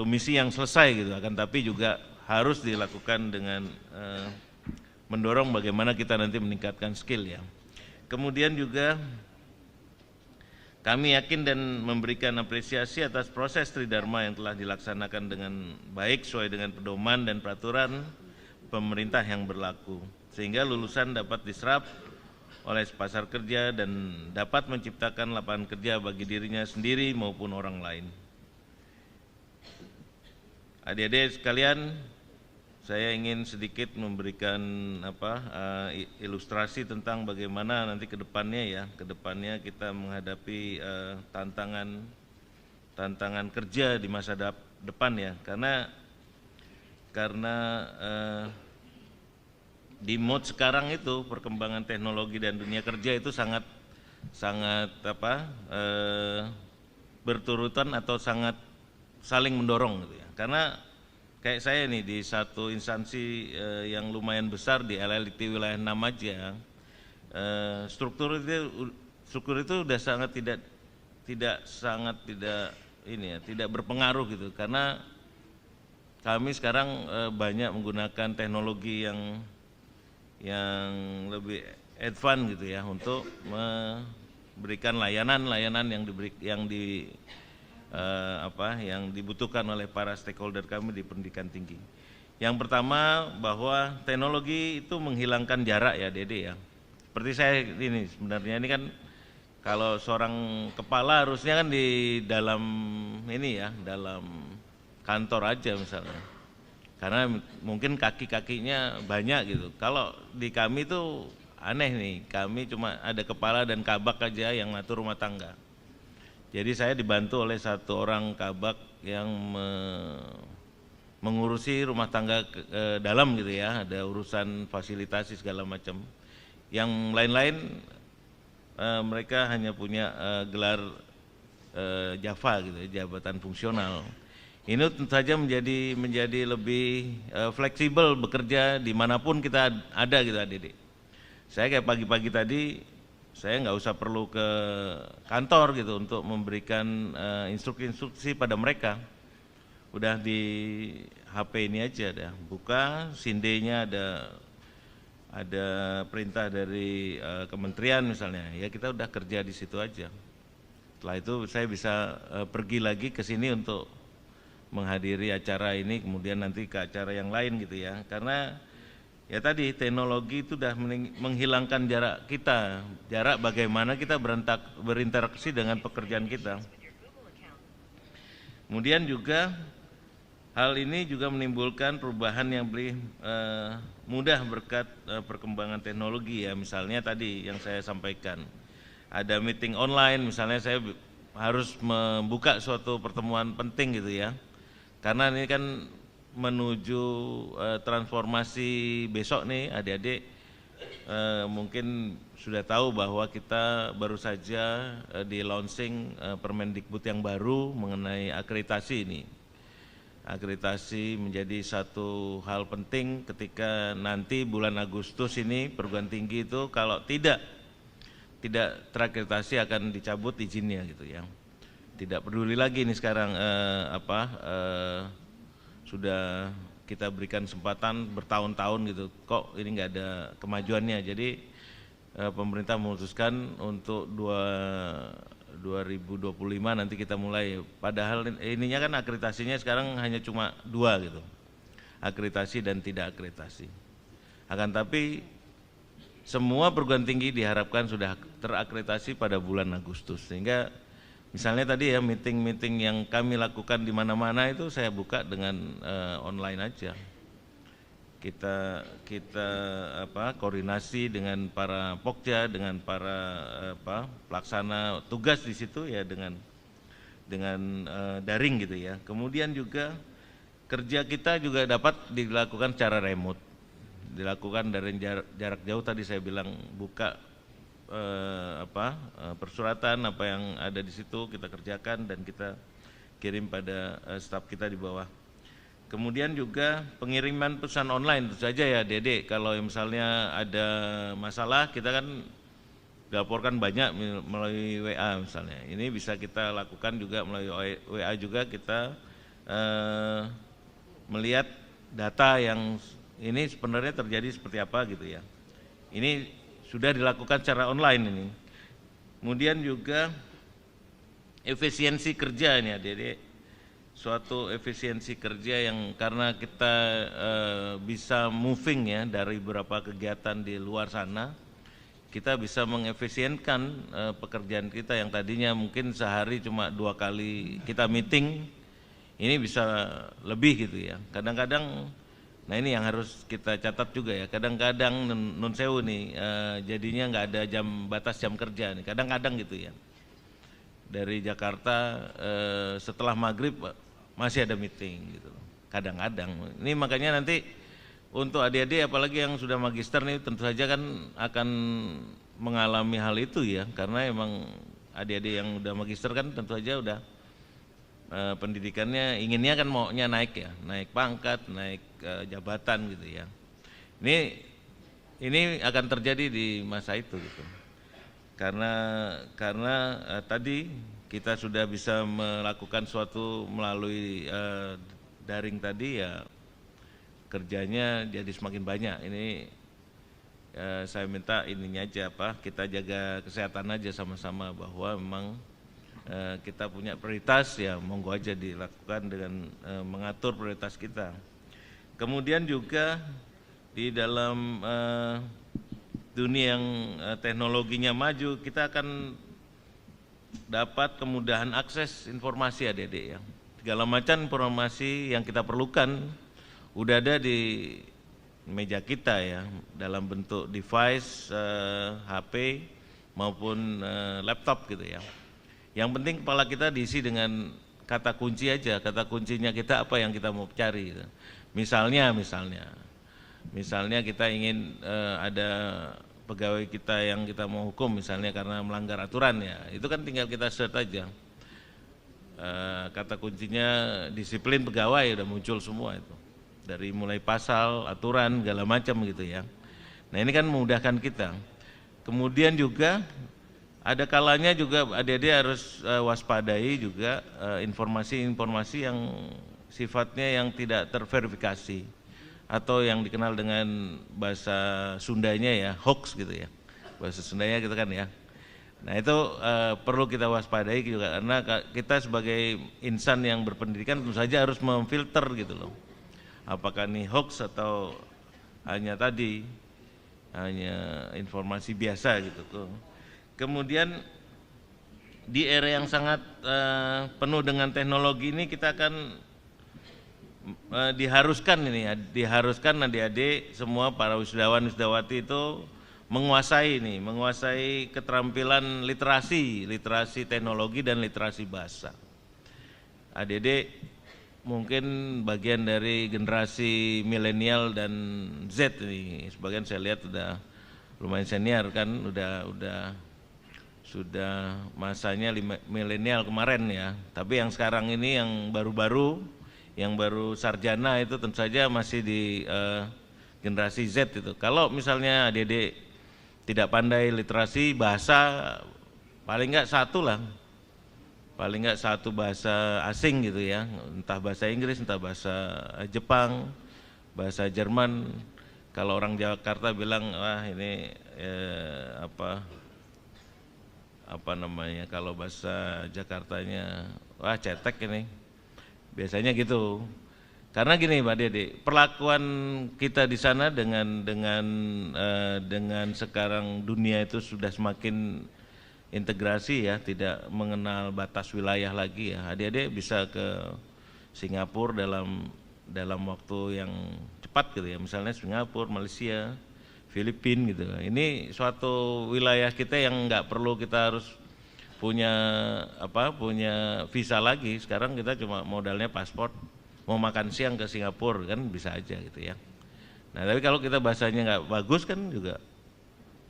C: misi yang selesai gitu, akan tapi juga harus dilakukan dengan mendorong bagaimana kita nanti meningkatkan skill ya. Kemudian juga kami yakin dan memberikan apresiasi atas proses Tridharma yang telah dilaksanakan dengan baik sesuai dengan pedoman dan peraturan pemerintah yang berlaku, sehingga lulusan dapat diserap oleh pasar kerja dan dapat menciptakan lapangan kerja bagi dirinya sendiri maupun orang lain. Adik-adik sekalian, saya ingin sedikit memberikan ilustrasi tentang bagaimana nanti ke depannya kita menghadapi tantangan kerja di masa depan ya, karena di mode sekarang itu perkembangan teknologi dan dunia kerja itu sangat berturutan atau sangat saling mendorong gitu ya. Karena kayak saya nih di satu instansi yang lumayan besar di LLT wilayah 6 aja, struktur itu udah tidak berpengaruh gitu, karena kami sekarang banyak menggunakan teknologi yang lebih advance gitu ya untuk memberikan layanan yang dibutuhkan oleh para stakeholder kami di pendidikan tinggi. Yang pertama bahwa teknologi itu menghilangkan jarak ya Dede ya. Seperti saya ini sebenarnya ini kan kalau seorang kepala harusnya kan di dalam dalam kantor aja misalnya. Karena mungkin kaki-kakinya banyak gitu. Kalau di kami itu aneh nih, kami cuma ada kepala dan kabak aja yang ngatur rumah tangga. Jadi saya dibantu oleh satu orang kabak yang mengurusi rumah tangga dalam gitu ya, ada urusan fasilitasi segala macam. Yang lain-lain mereka hanya punya gelar Java gitu, jabatan fungsional. Ini tentu saja menjadi lebih fleksibel bekerja dimanapun kita ada gitu adik-adik. Saya kayak pagi-pagi tadi saya nggak usah perlu ke kantor gitu untuk memberikan instruksi pada mereka. Udah di HP ini aja dah, buka SINDE-nya ada perintah dari kementerian misalnya, ya kita udah kerja di situ aja. Setelah itu saya bisa pergi lagi ke sini untuk menghadiri acara ini, kemudian nanti ke acara yang lain gitu ya. Karena ya tadi teknologi itu sudah menghilangkan jarak kita, jarak bagaimana kita berinteraksi dengan pekerjaan kita. Kemudian juga hal ini juga menimbulkan perubahan yang lebih mudah berkat perkembangan teknologi ya. Misalnya tadi yang saya sampaikan, ada meeting online, misalnya saya harus membuka suatu pertemuan penting gitu ya. Karena ini kan menuju transformasi besok nih adik-adik mungkin sudah tahu bahwa kita baru saja di launching Permendikbud yang baru mengenai akreditasi ini. Akreditasi menjadi satu hal penting ketika nanti bulan Agustus ini perguruan tinggi itu kalau tidak terakreditasi akan dicabut izinnya gitu ya. Tidak peduli lagi nih sekarang sudah kita berikan kesempatan bertahun-tahun gitu, kok ini nggak ada kemajuannya. Jadi pemerintah memutuskan untuk 2025 nanti kita mulai, padahal ininya kan akreditasinya sekarang hanya cuma 2 gitu, akreditasi dan tidak akreditasi. Akan tapi semua perguruan tinggi diharapkan sudah terakreditasi pada bulan Agustus, sehingga misalnya tadi ya meeting-meeting yang kami lakukan di mana-mana itu saya buka dengan online aja. Kita koordinasi dengan para pokja, dengan para pelaksana tugas di situ ya dengan daring gitu ya. Kemudian juga kerja kita juga dapat dilakukan secara remote, dilakukan dari jarak jauh. Tadi saya bilang buka persuratan apa yang ada di situ kita kerjakan dan kita kirim pada staf kita di bawah. Kemudian juga pengiriman pesan online tentu saja ya Dede, kalau misalnya ada masalah kita kan laporkan banyak melalui WA misalnya, ini bisa kita lakukan juga melalui WA juga, kita melihat data yang ini sebenarnya terjadi seperti apa gitu ya. Ini sudah dilakukan secara online ini. Kemudian juga efisiensi kerja ini Dede, suatu efisiensi kerja yang karena kita bisa moving ya dari beberapa kegiatan di luar sana, kita bisa mengefisienkan pekerjaan kita yang tadinya mungkin sehari cuma 2 kali kita meeting, ini bisa lebih gitu ya. Kadang-kadang, nah ini yang harus kita catat juga ya, kadang-kadang nun sewu nih jadinya nggak ada batas jam kerja nih, kadang-kadang gitu ya. Dari Jakarta setelah maghrib masih ada meeting gitu, kadang-kadang. Ini makanya nanti untuk adik-adik apalagi yang sudah magister nih tentu saja kan akan mengalami hal itu ya, karena emang adik-adik yang udah magister kan tentu saja udah pendidikannya inginnya kan maunya naik ya, naik pangkat, naik jabatan gitu ya. Ini akan terjadi di masa itu gitu. Karena tadi kita sudah bisa melakukan suatu melalui daring tadi ya, kerjanya jadi semakin banyak. Ini saya minta ininya aja kita jaga kesehatan aja sama-sama, bahwa memang kita punya prioritas ya, monggo aja dilakukan dengan mengatur prioritas kita. Kemudian juga di dalam dunia yang teknologinya maju, kita akan dapat kemudahan akses informasi adik-adik ya. Segala macam informasi yang kita perlukan udah ada di meja kita ya, dalam bentuk device, HP maupun laptop gitu ya. Yang penting kepala kita diisi dengan kata kunci aja, kata kuncinya kita apa yang kita mau cari gitu. Misalnya kita ingin ada pegawai kita yang kita mau hukum misalnya karena melanggar aturan ya, itu kan tinggal kita search aja. Kata kuncinya disiplin pegawai udah muncul semua itu. Dari mulai pasal, aturan, segala macam gitu ya. Nah ini kan memudahkan kita. Kemudian juga ada kalanya juga adik-adik harus waspadai juga informasi-informasi yang sifatnya yang tidak terverifikasi, atau yang dikenal dengan bahasa Sundanya ya, hoax gitu ya, bahasa Sundanya gitu kan ya. Nah itu perlu kita waspadai juga, karena kita sebagai insan yang berpendidikan tentu saja harus memfilter gitu loh, apakah ini hoax atau hanya informasi biasa gitu. Kemudian di era yang sangat penuh dengan teknologi ini, kita akan diharuskan adik-adik semua para wisudawan wisudawati itu menguasai keterampilan literasi teknologi dan literasi bahasa. Adik-adik mungkin bagian dari generasi milenial dan Z ini. Sebagian saya lihat udah lumayan senior kan, sudah masanya milenial kemarin ya. Tapi yang sekarang ini yang baru-baru, yang baru sarjana itu tentu saja masih di generasi Z itu. Kalau misalnya adik-adik tidak pandai literasi bahasa, paling enggak satu bahasa asing gitu ya, entah bahasa Inggris, entah bahasa Jepang, bahasa Jerman. Kalau orang Jakarta bilang, wah ini apa namanya, kalau bahasa Jakartanya, wah cetek ini. Biasanya gitu. Karena gini Pak Dede, perlakuan kita di sana dengan sekarang dunia itu sudah semakin integrasi ya, tidak mengenal batas wilayah lagi ya. Adik-adik bisa ke Singapura dalam waktu yang cepat gitu ya. Misalnya Singapura, Malaysia, Filipina gitu. Ini suatu wilayah kita yang nggak perlu kita harus punya visa lagi. Sekarang kita cuma modalnya paspor. Mau makan siang ke Singapura kan bisa aja gitu ya. Nah tapi kalau kita bahasanya nggak bagus kan juga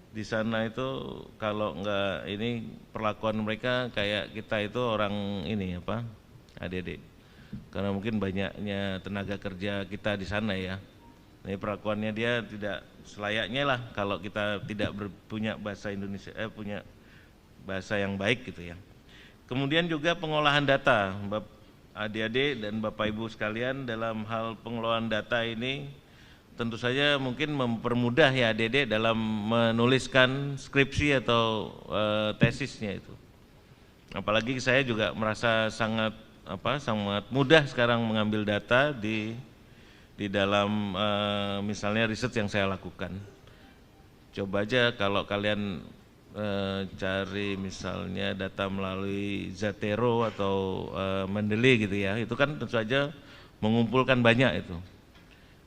C: di sana itu, kalau nggak ini perlakuan mereka kayak kita itu orang ini adik-adik. Karena mungkin banyaknya tenaga kerja kita di sana ya. Ini perlakuannya dia tidak selayaknya lah kalau kita tidak punya bahasa Indonesia, punya bahasa yang baik gitu ya. Kemudian juga pengolahan data. Adik-adik dan Bapak Ibu sekalian, dalam hal pengelolaan data ini tentu saja mungkin mempermudah ya adik-adik dalam menuliskan skripsi atau tesisnya itu. Apalagi saya juga merasa sangat mudah sekarang mengambil data di dalam misalnya riset yang saya lakukan. Coba aja kalau kalian cari misalnya data melalui Zotero atau Mendeley gitu ya, itu kan tentu saja mengumpulkan banyak itu.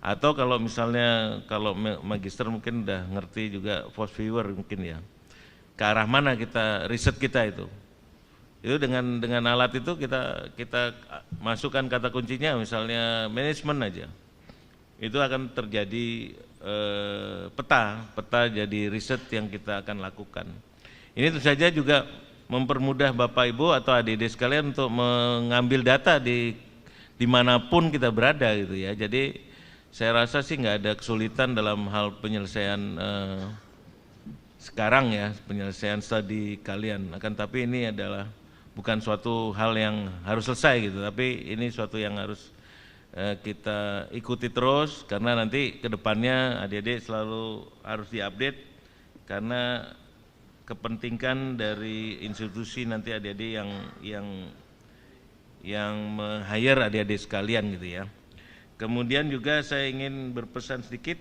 C: Atau kalau misalnya kalau magister mungkin udah ngerti juga Force Viewer mungkin ya, ke arah mana kita riset kita itu dengan alat itu kita masukkan kata kuncinya misalnya manajemen aja, itu akan terjadi peta jadi riset yang kita akan lakukan. Ini tentu saja juga mempermudah Bapak Ibu atau adik-adik sekalian untuk mengambil data dimanapun kita berada gitu ya. Jadi saya rasa sih nggak ada kesulitan dalam hal penyelesaian sekarang ya, penyelesaian studi kalian. Akan tapi ini adalah bukan suatu hal yang harus selesai gitu, tapi ini suatu yang harus kita ikuti terus, karena nanti ke depannya adik-adik selalu harus diupdate, karena kepentingan dari institusi nanti adik-adik yang meng-hire adik-adik sekalian gitu ya. Kemudian juga saya ingin berpesan sedikit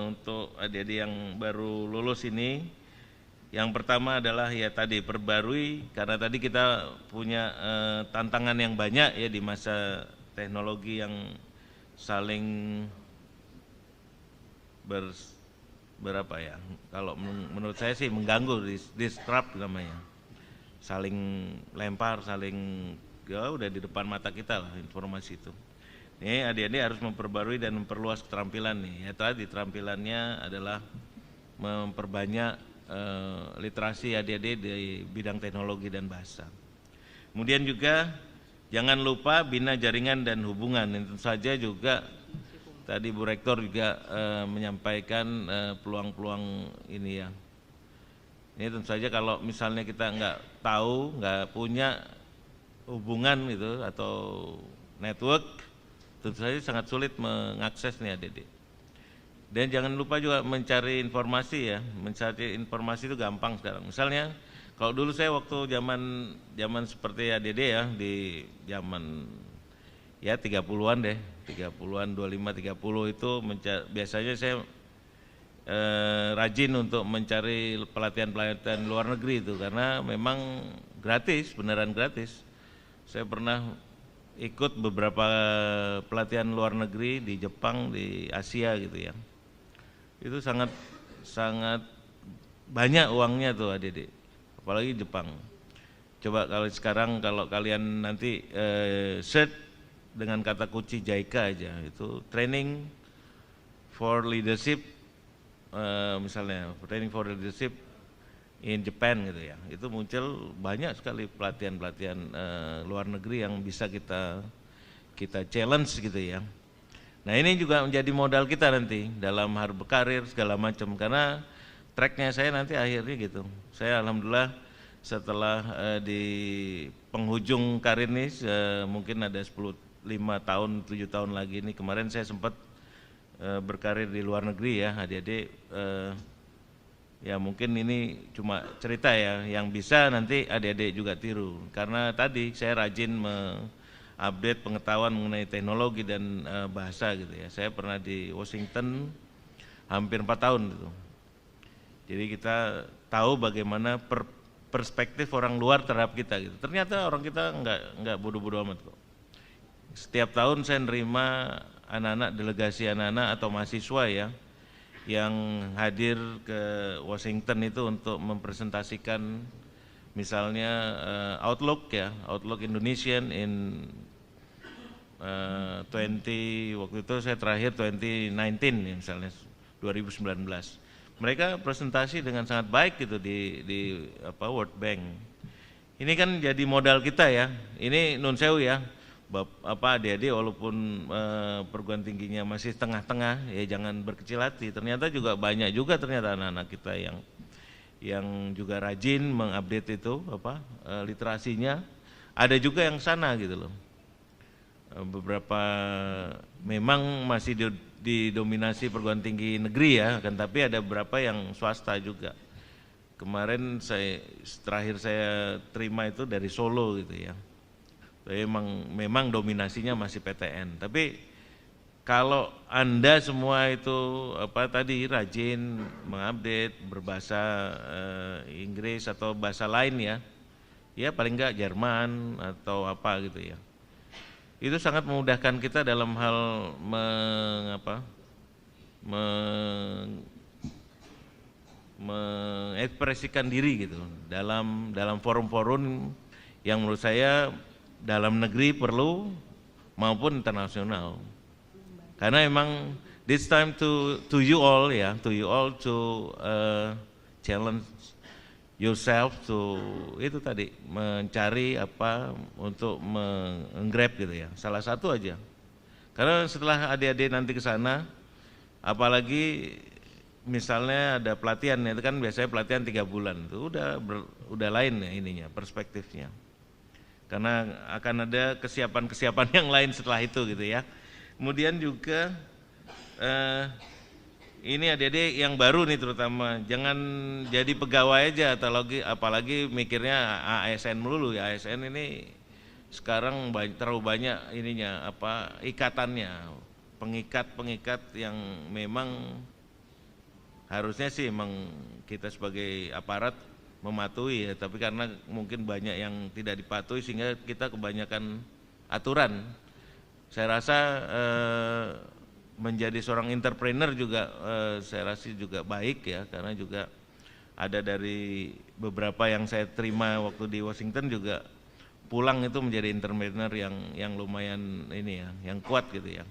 C: untuk adik-adik yang baru lulus ini. Yang pertama adalah ya tadi perbarui, karena tadi kita punya tantangan yang banyak ya di masa teknologi yang saling berapa ya, kalau menurut saya sih mengganggu, disrupt namanya, saling lempar, saling ya udah di depan mata kita lah informasi itu. Ini adik-adik harus memperbarui dan memperluas keterampilan nih. Ya tadi keterampilannya adalah memperbanyak literasi adik-adik di bidang teknologi dan bahasa. Kemudian juga jangan lupa bina jaringan dan hubungan. Tentu saja juga tadi Bu Rektor juga menyampaikan peluang-peluang ini ya. Ini tentu saja kalau misalnya kita nggak tahu, nggak punya hubungan gitu atau network, tentu saja sangat sulit mengakses nih adik-adik. Dan jangan lupa juga mencari informasi ya, mencari informasi itu gampang sekarang. Misalnya kalau dulu saya waktu zaman seperti ADD ya, di zaman ya 30-an deh, 30-an, 25, 30 itu biasanya saya rajin untuk mencari pelatihan-pelatihan luar negeri itu, karena memang gratis, beneran gratis. Saya pernah ikut beberapa pelatihan luar negeri di Jepang, di Asia gitu ya. Itu sangat banyak uangnya tuh adik-adik, apalagi Jepang. Coba kalau sekarang kalau kalian nanti search dengan kata kunci JICA aja, itu training for leadership, misalnya training for leadership in Japan gitu ya, itu muncul banyak sekali pelatihan-pelatihan luar negeri yang bisa kita challenge gitu ya. Nah ini juga menjadi modal kita nanti dalam hal berkarir segala macam, karena tracknya saya nanti akhirnya gitu. Saya alhamdulillah setelah di penghujung karir ini mungkin ada 5 tahun 7 tahun lagi ini, kemarin saya sempat berkarir di luar negeri ya adik-adik, ya mungkin ini cuma cerita ya yang bisa nanti adik-adik juga tiru, karena tadi saya rajin update pengetahuan mengenai teknologi dan bahasa gitu ya. Saya pernah di Washington hampir 4 tahun gitu. Jadi kita tahu bagaimana perspektif orang luar terhadap kita gitu. Ternyata orang kita enggak bodoh-bodoh amat kok. Setiap tahun saya nerima anak-anak, delegasi anak-anak atau mahasiswa ya yang hadir ke Washington itu untuk mempresentasikan misalnya Outlook ya, Outlook Indonesian in 20, waktu itu saya terakhir 2019 ya, misalnya 2019. Mereka presentasi dengan sangat baik gitu di World Bank. Ini kan jadi modal kita ya. Ini nun sewu ya, adik-adik walaupun perguruan tingginya masih tengah-tengah ya jangan berkecil hati. Ternyata juga banyak juga ternyata anak-anak kita yang juga rajin mengupdate itu literasinya. Ada juga yang sana gitu loh. Beberapa memang masih didominasi perguruan tinggi negeri ya, kan, tapi ada beberapa yang swasta juga. Kemarin terakhir saya terima itu dari Solo gitu ya. Memang dominasinya masih PTN. Tapi kalau Anda semua itu rajin mengupdate berbahasa Inggris atau bahasa lain ya paling enggak Jerman atau apa gitu ya. Itu sangat memudahkan kita dalam hal mengekspresikan diri gitu dalam forum-forum yang menurut saya dalam negeri perlu maupun internasional. Karena emang this time to you all to challenge yourself to itu tadi mencari untuk menggrab gitu ya. Salah satu aja. Karena setelah adik-adik nanti ke sana, apalagi misalnya ada pelatihan itu kan biasanya pelatihan 3 bulan itu udah lain ya ininya perspektifnya. Karena akan ada kesiapan yang lain setelah itu gitu ya. Kemudian juga ini adik-adik yang baru nih terutama, jangan jadi pegawai aja apalagi mikirnya ASN melulu ya. ASN ini sekarang terlalu banyak ininya ikatannya, pengikat yang memang harusnya sih emang kita sebagai aparat mematuhi ya, tapi karena mungkin banyak yang tidak dipatuhi sehingga kita kebanyakan aturan. Saya rasa menjadi seorang entrepreneur juga saya rasa juga baik ya, karena juga ada dari beberapa yang saya terima waktu di Washington juga pulang itu menjadi entrepreneur yang lumayan ini ya, yang kuat gitu ya.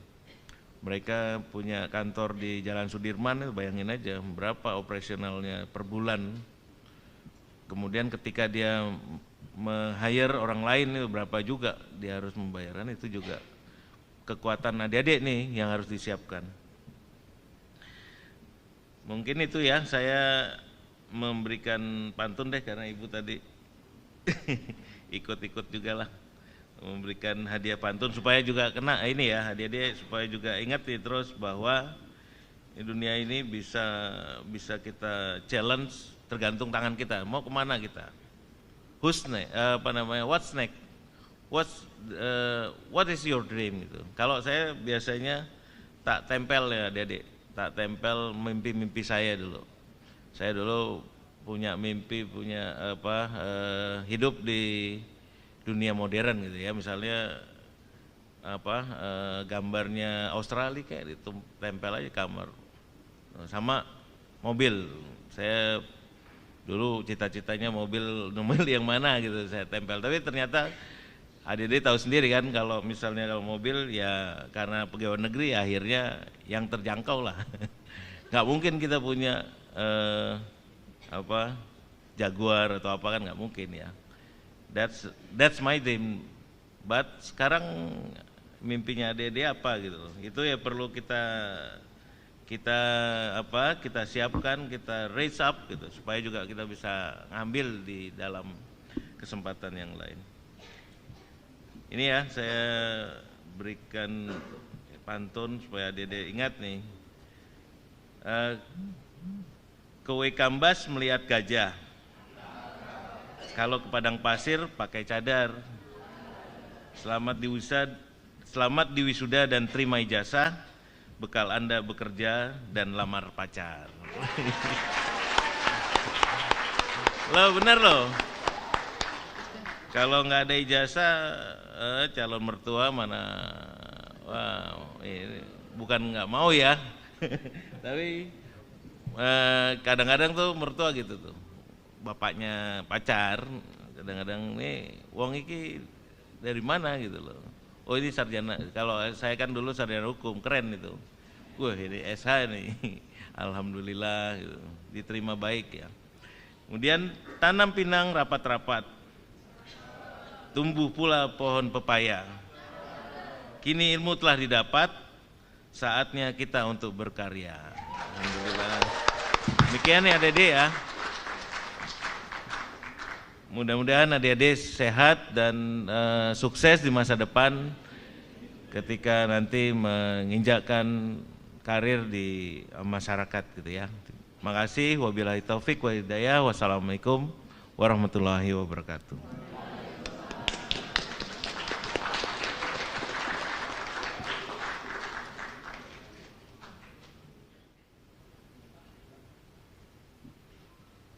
C: Mereka punya kantor di Jalan Sudirman, bayangin aja berapa operasionalnya per bulan. Kemudian ketika dia hire orang lain itu berapa juga dia harus membayarkan, itu juga kekuatan adik-adik nih yang harus disiapkan. Mungkin itu ya, saya memberikan pantun deh karena Ibu tadi ikut-ikut juga lah memberikan hadiah pantun supaya juga kena ini ya adik-adik, supaya juga ingat nih terus bahwa di dunia ini bisa kita challenge tergantung tangan kita mau kemana kita. What's next? What's next? What is your dream gitu. Kalau saya biasanya tak tempel ya adik-adik, tak tempel mimpi-mimpi saya dulu. Saya dulu punya mimpi, hidup di dunia modern gitu ya. Misalnya gambarnya Australia kayak ditempel aja kamar. Sama mobil. Saya Dulu cita-citanya mobil yang mana gitu saya tempel, tapi ternyata adik-adik tahu sendiri kan kalau misalnya kalau mobil ya karena pegawai negeri ya akhirnya yang terjangkau lah. Nggak mungkin kita punya Jaguar atau apa kan nggak mungkin ya. That's my dream. But sekarang mimpinya adik-adik apa gitu loh. Itu ya perlu kita siapkan, kita raise up gitu supaya juga kita bisa ngambil di dalam kesempatan yang lain. Ini ya saya berikan pantun supaya adik-adik ingat nih. Ke Wekambas melihat gajah, kalau ke padang pasir pakai cadar. Selamat di wisuda dan terima ijazah, bekal Anda bekerja dan lamar pacar. Loh bener loh. Kalau nggak ada ijazah, calon mertua mana, ini bukan nggak mau ya, tapi kadang-kadang tuh mertua gitu tuh, bapaknya pacar, kadang-kadang nih wong iki dari mana gitu loh. Oh ini sarjana, kalau saya kan dulu sarjana hukum, keren itu. Wah ini SH nih, alhamdulillah gitu. Diterima baik ya. Kemudian tanam pinang rapat-rapat, tumbuh pula pohon pepaya. Kini ilmu telah didapat, saatnya kita untuk berkarya. Alhamdulillah. Demikian ya adik-adik ya. Mudah-mudahan adik-adik sehat dan sukses di masa depan ketika nanti menginjakkan karir di masyarakat gitu ya. Terima kasih. Wabillahi taufik wa hidayah. Wassalamualaikum warahmatullahi wabarakatuh.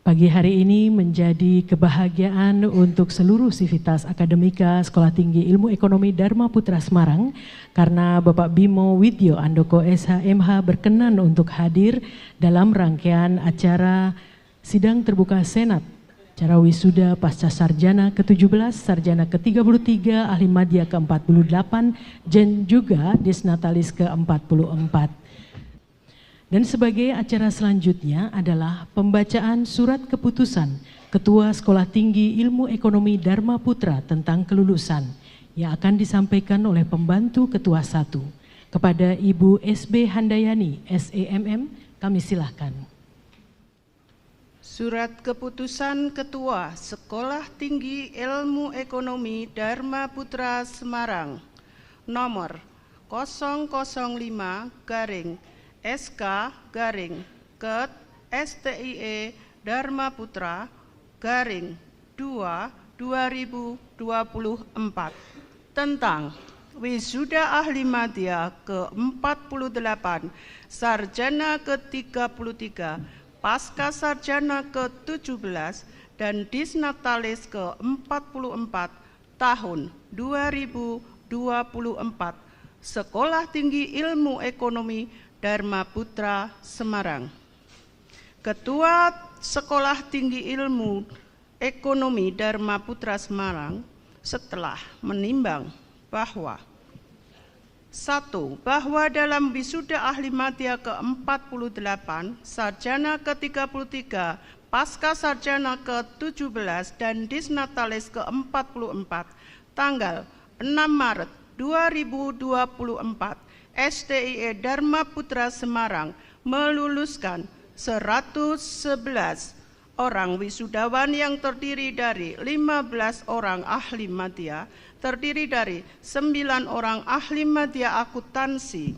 A: Pagi hari ini menjadi kebahagiaan untuk seluruh sivitas akademika Sekolah Tinggi Ilmu Ekonomi Dharma Putra Semarang karena Bapak Bimo Widyo Andoko SHMH berkenan untuk hadir dalam rangkaian acara Sidang Terbuka Senat, acara wisuda pasca sarjana ke-17, sarjana ke-33, ahli madya ke-48, dan juga disnatalis ke-44. Dan sebagai acara selanjutnya adalah pembacaan surat keputusan Ketua Sekolah Tinggi Ilmu Ekonomi Dharma Putra tentang kelulusan yang akan disampaikan oleh pembantu Ketua 1. Kepada Ibu SB Handayani, SEMM, kami silahkan.
B: Surat keputusan Ketua Sekolah Tinggi Ilmu Ekonomi Dharma Putra Semarang nomor 005/SK/Ket STIE Dharma Putra /2/2024 tentang wisuda ahli madya ke-48, sarjana ke-33, pasca sarjana ke-17 dan disnatalis ke-44 tahun 2024 Sekolah Tinggi Ilmu Ekonomi Dharma Putra Semarang. Ketua Sekolah Tinggi Ilmu Ekonomi Dharma Putra Semarang setelah menimbang bahwa 1. Bahwa dalam wisuda ahli madya ke-48, sarjana ke-33, pasca sarjana ke-17 dan disnatalis ke-44 tanggal 6 Maret 2024 STIE Dharma Putra Semarang meluluskan 111 orang wisudawan yang terdiri dari 15 orang ahli madya, terdiri dari 9 orang ahli madya akuntansi,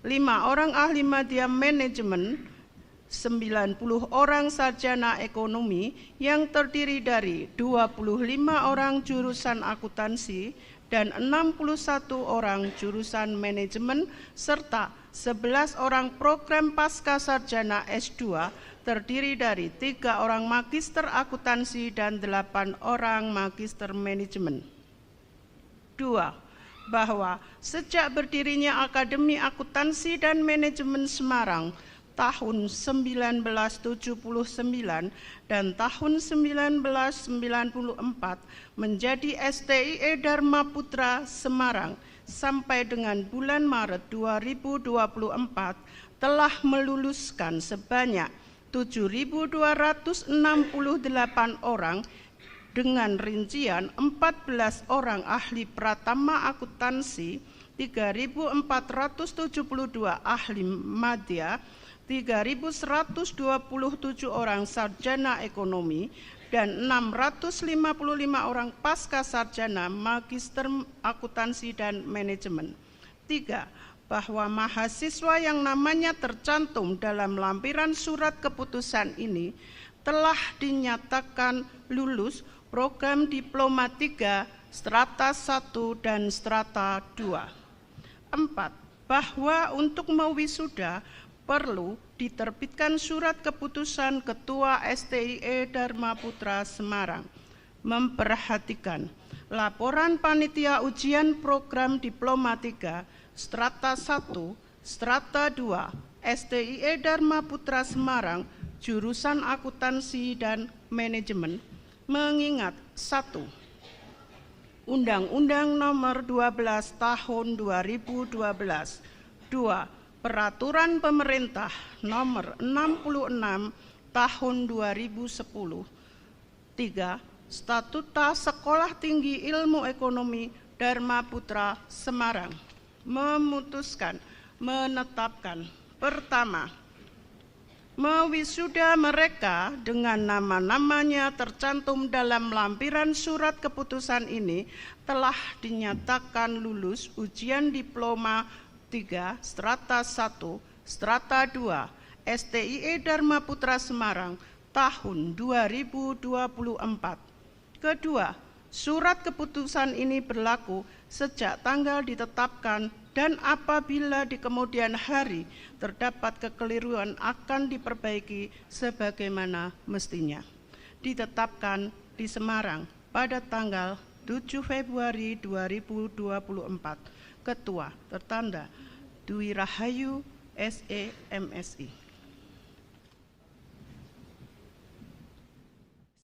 B: 5 orang ahli madya manajemen, 90 orang sarjana ekonomi yang terdiri dari 25 orang jurusan akuntansi dan 61 orang jurusan manajemen serta 11 orang program pasca sarjana S2 terdiri dari 3 orang magister akuntansi dan 8 orang magister manajemen. 2. Bahwa sejak berdirinya Akademi Akuntansi dan Manajemen Semarang
D: tahun 1979 dan tahun 1994 menjadi STIE Dharma Putra Semarang sampai dengan bulan Maret 2024 telah meluluskan sebanyak 7.268 orang dengan rincian 14 orang ahli pratama akuntansi, 3.472 ahli madya, 3.127 orang sarjana ekonomi, dan 655 orang pasca sarjana magister akuntansi dan manajemen. 3. Bahwa mahasiswa yang namanya tercantum dalam lampiran surat keputusan ini telah dinyatakan lulus program Diploma 3, Strata 1 dan Strata 2. 4. Bahwa untuk mewisuda perlu diterbitkan surat keputusan Ketua STIE Dharma Putra Semarang memperhatikan laporan panitia ujian program Diploma 3, Strata 1, Strata 2, STIE Dharma Putra Semarang, jurusan akuntansi dan manajemen, mengingat 1. Undang-Undang Nomor 12 Tahun 2012, 2. Peraturan Pemerintah Nomor 66 Tahun 2010, 3. Statuta Sekolah Tinggi Ilmu Ekonomi Dharma Putra Semarang, memutuskan, menetapkan, pertama, mewisuda mereka dengan nama-namanya tercantum dalam lampiran surat keputusan ini telah dinyatakan lulus ujian Diploma 3, Strata 1, Strata 2, STIE Dharma Putra Semarang tahun 2024. Kedua, surat keputusan ini berlaku sejak tanggal ditetapkan dan apabila di kemudian hari terdapat kekeliruan akan diperbaiki sebagaimana mestinya. Ditetapkan di Semarang pada tanggal 7 Februari 2024. Ketua tertanda Dwi Rahayu SE MSI.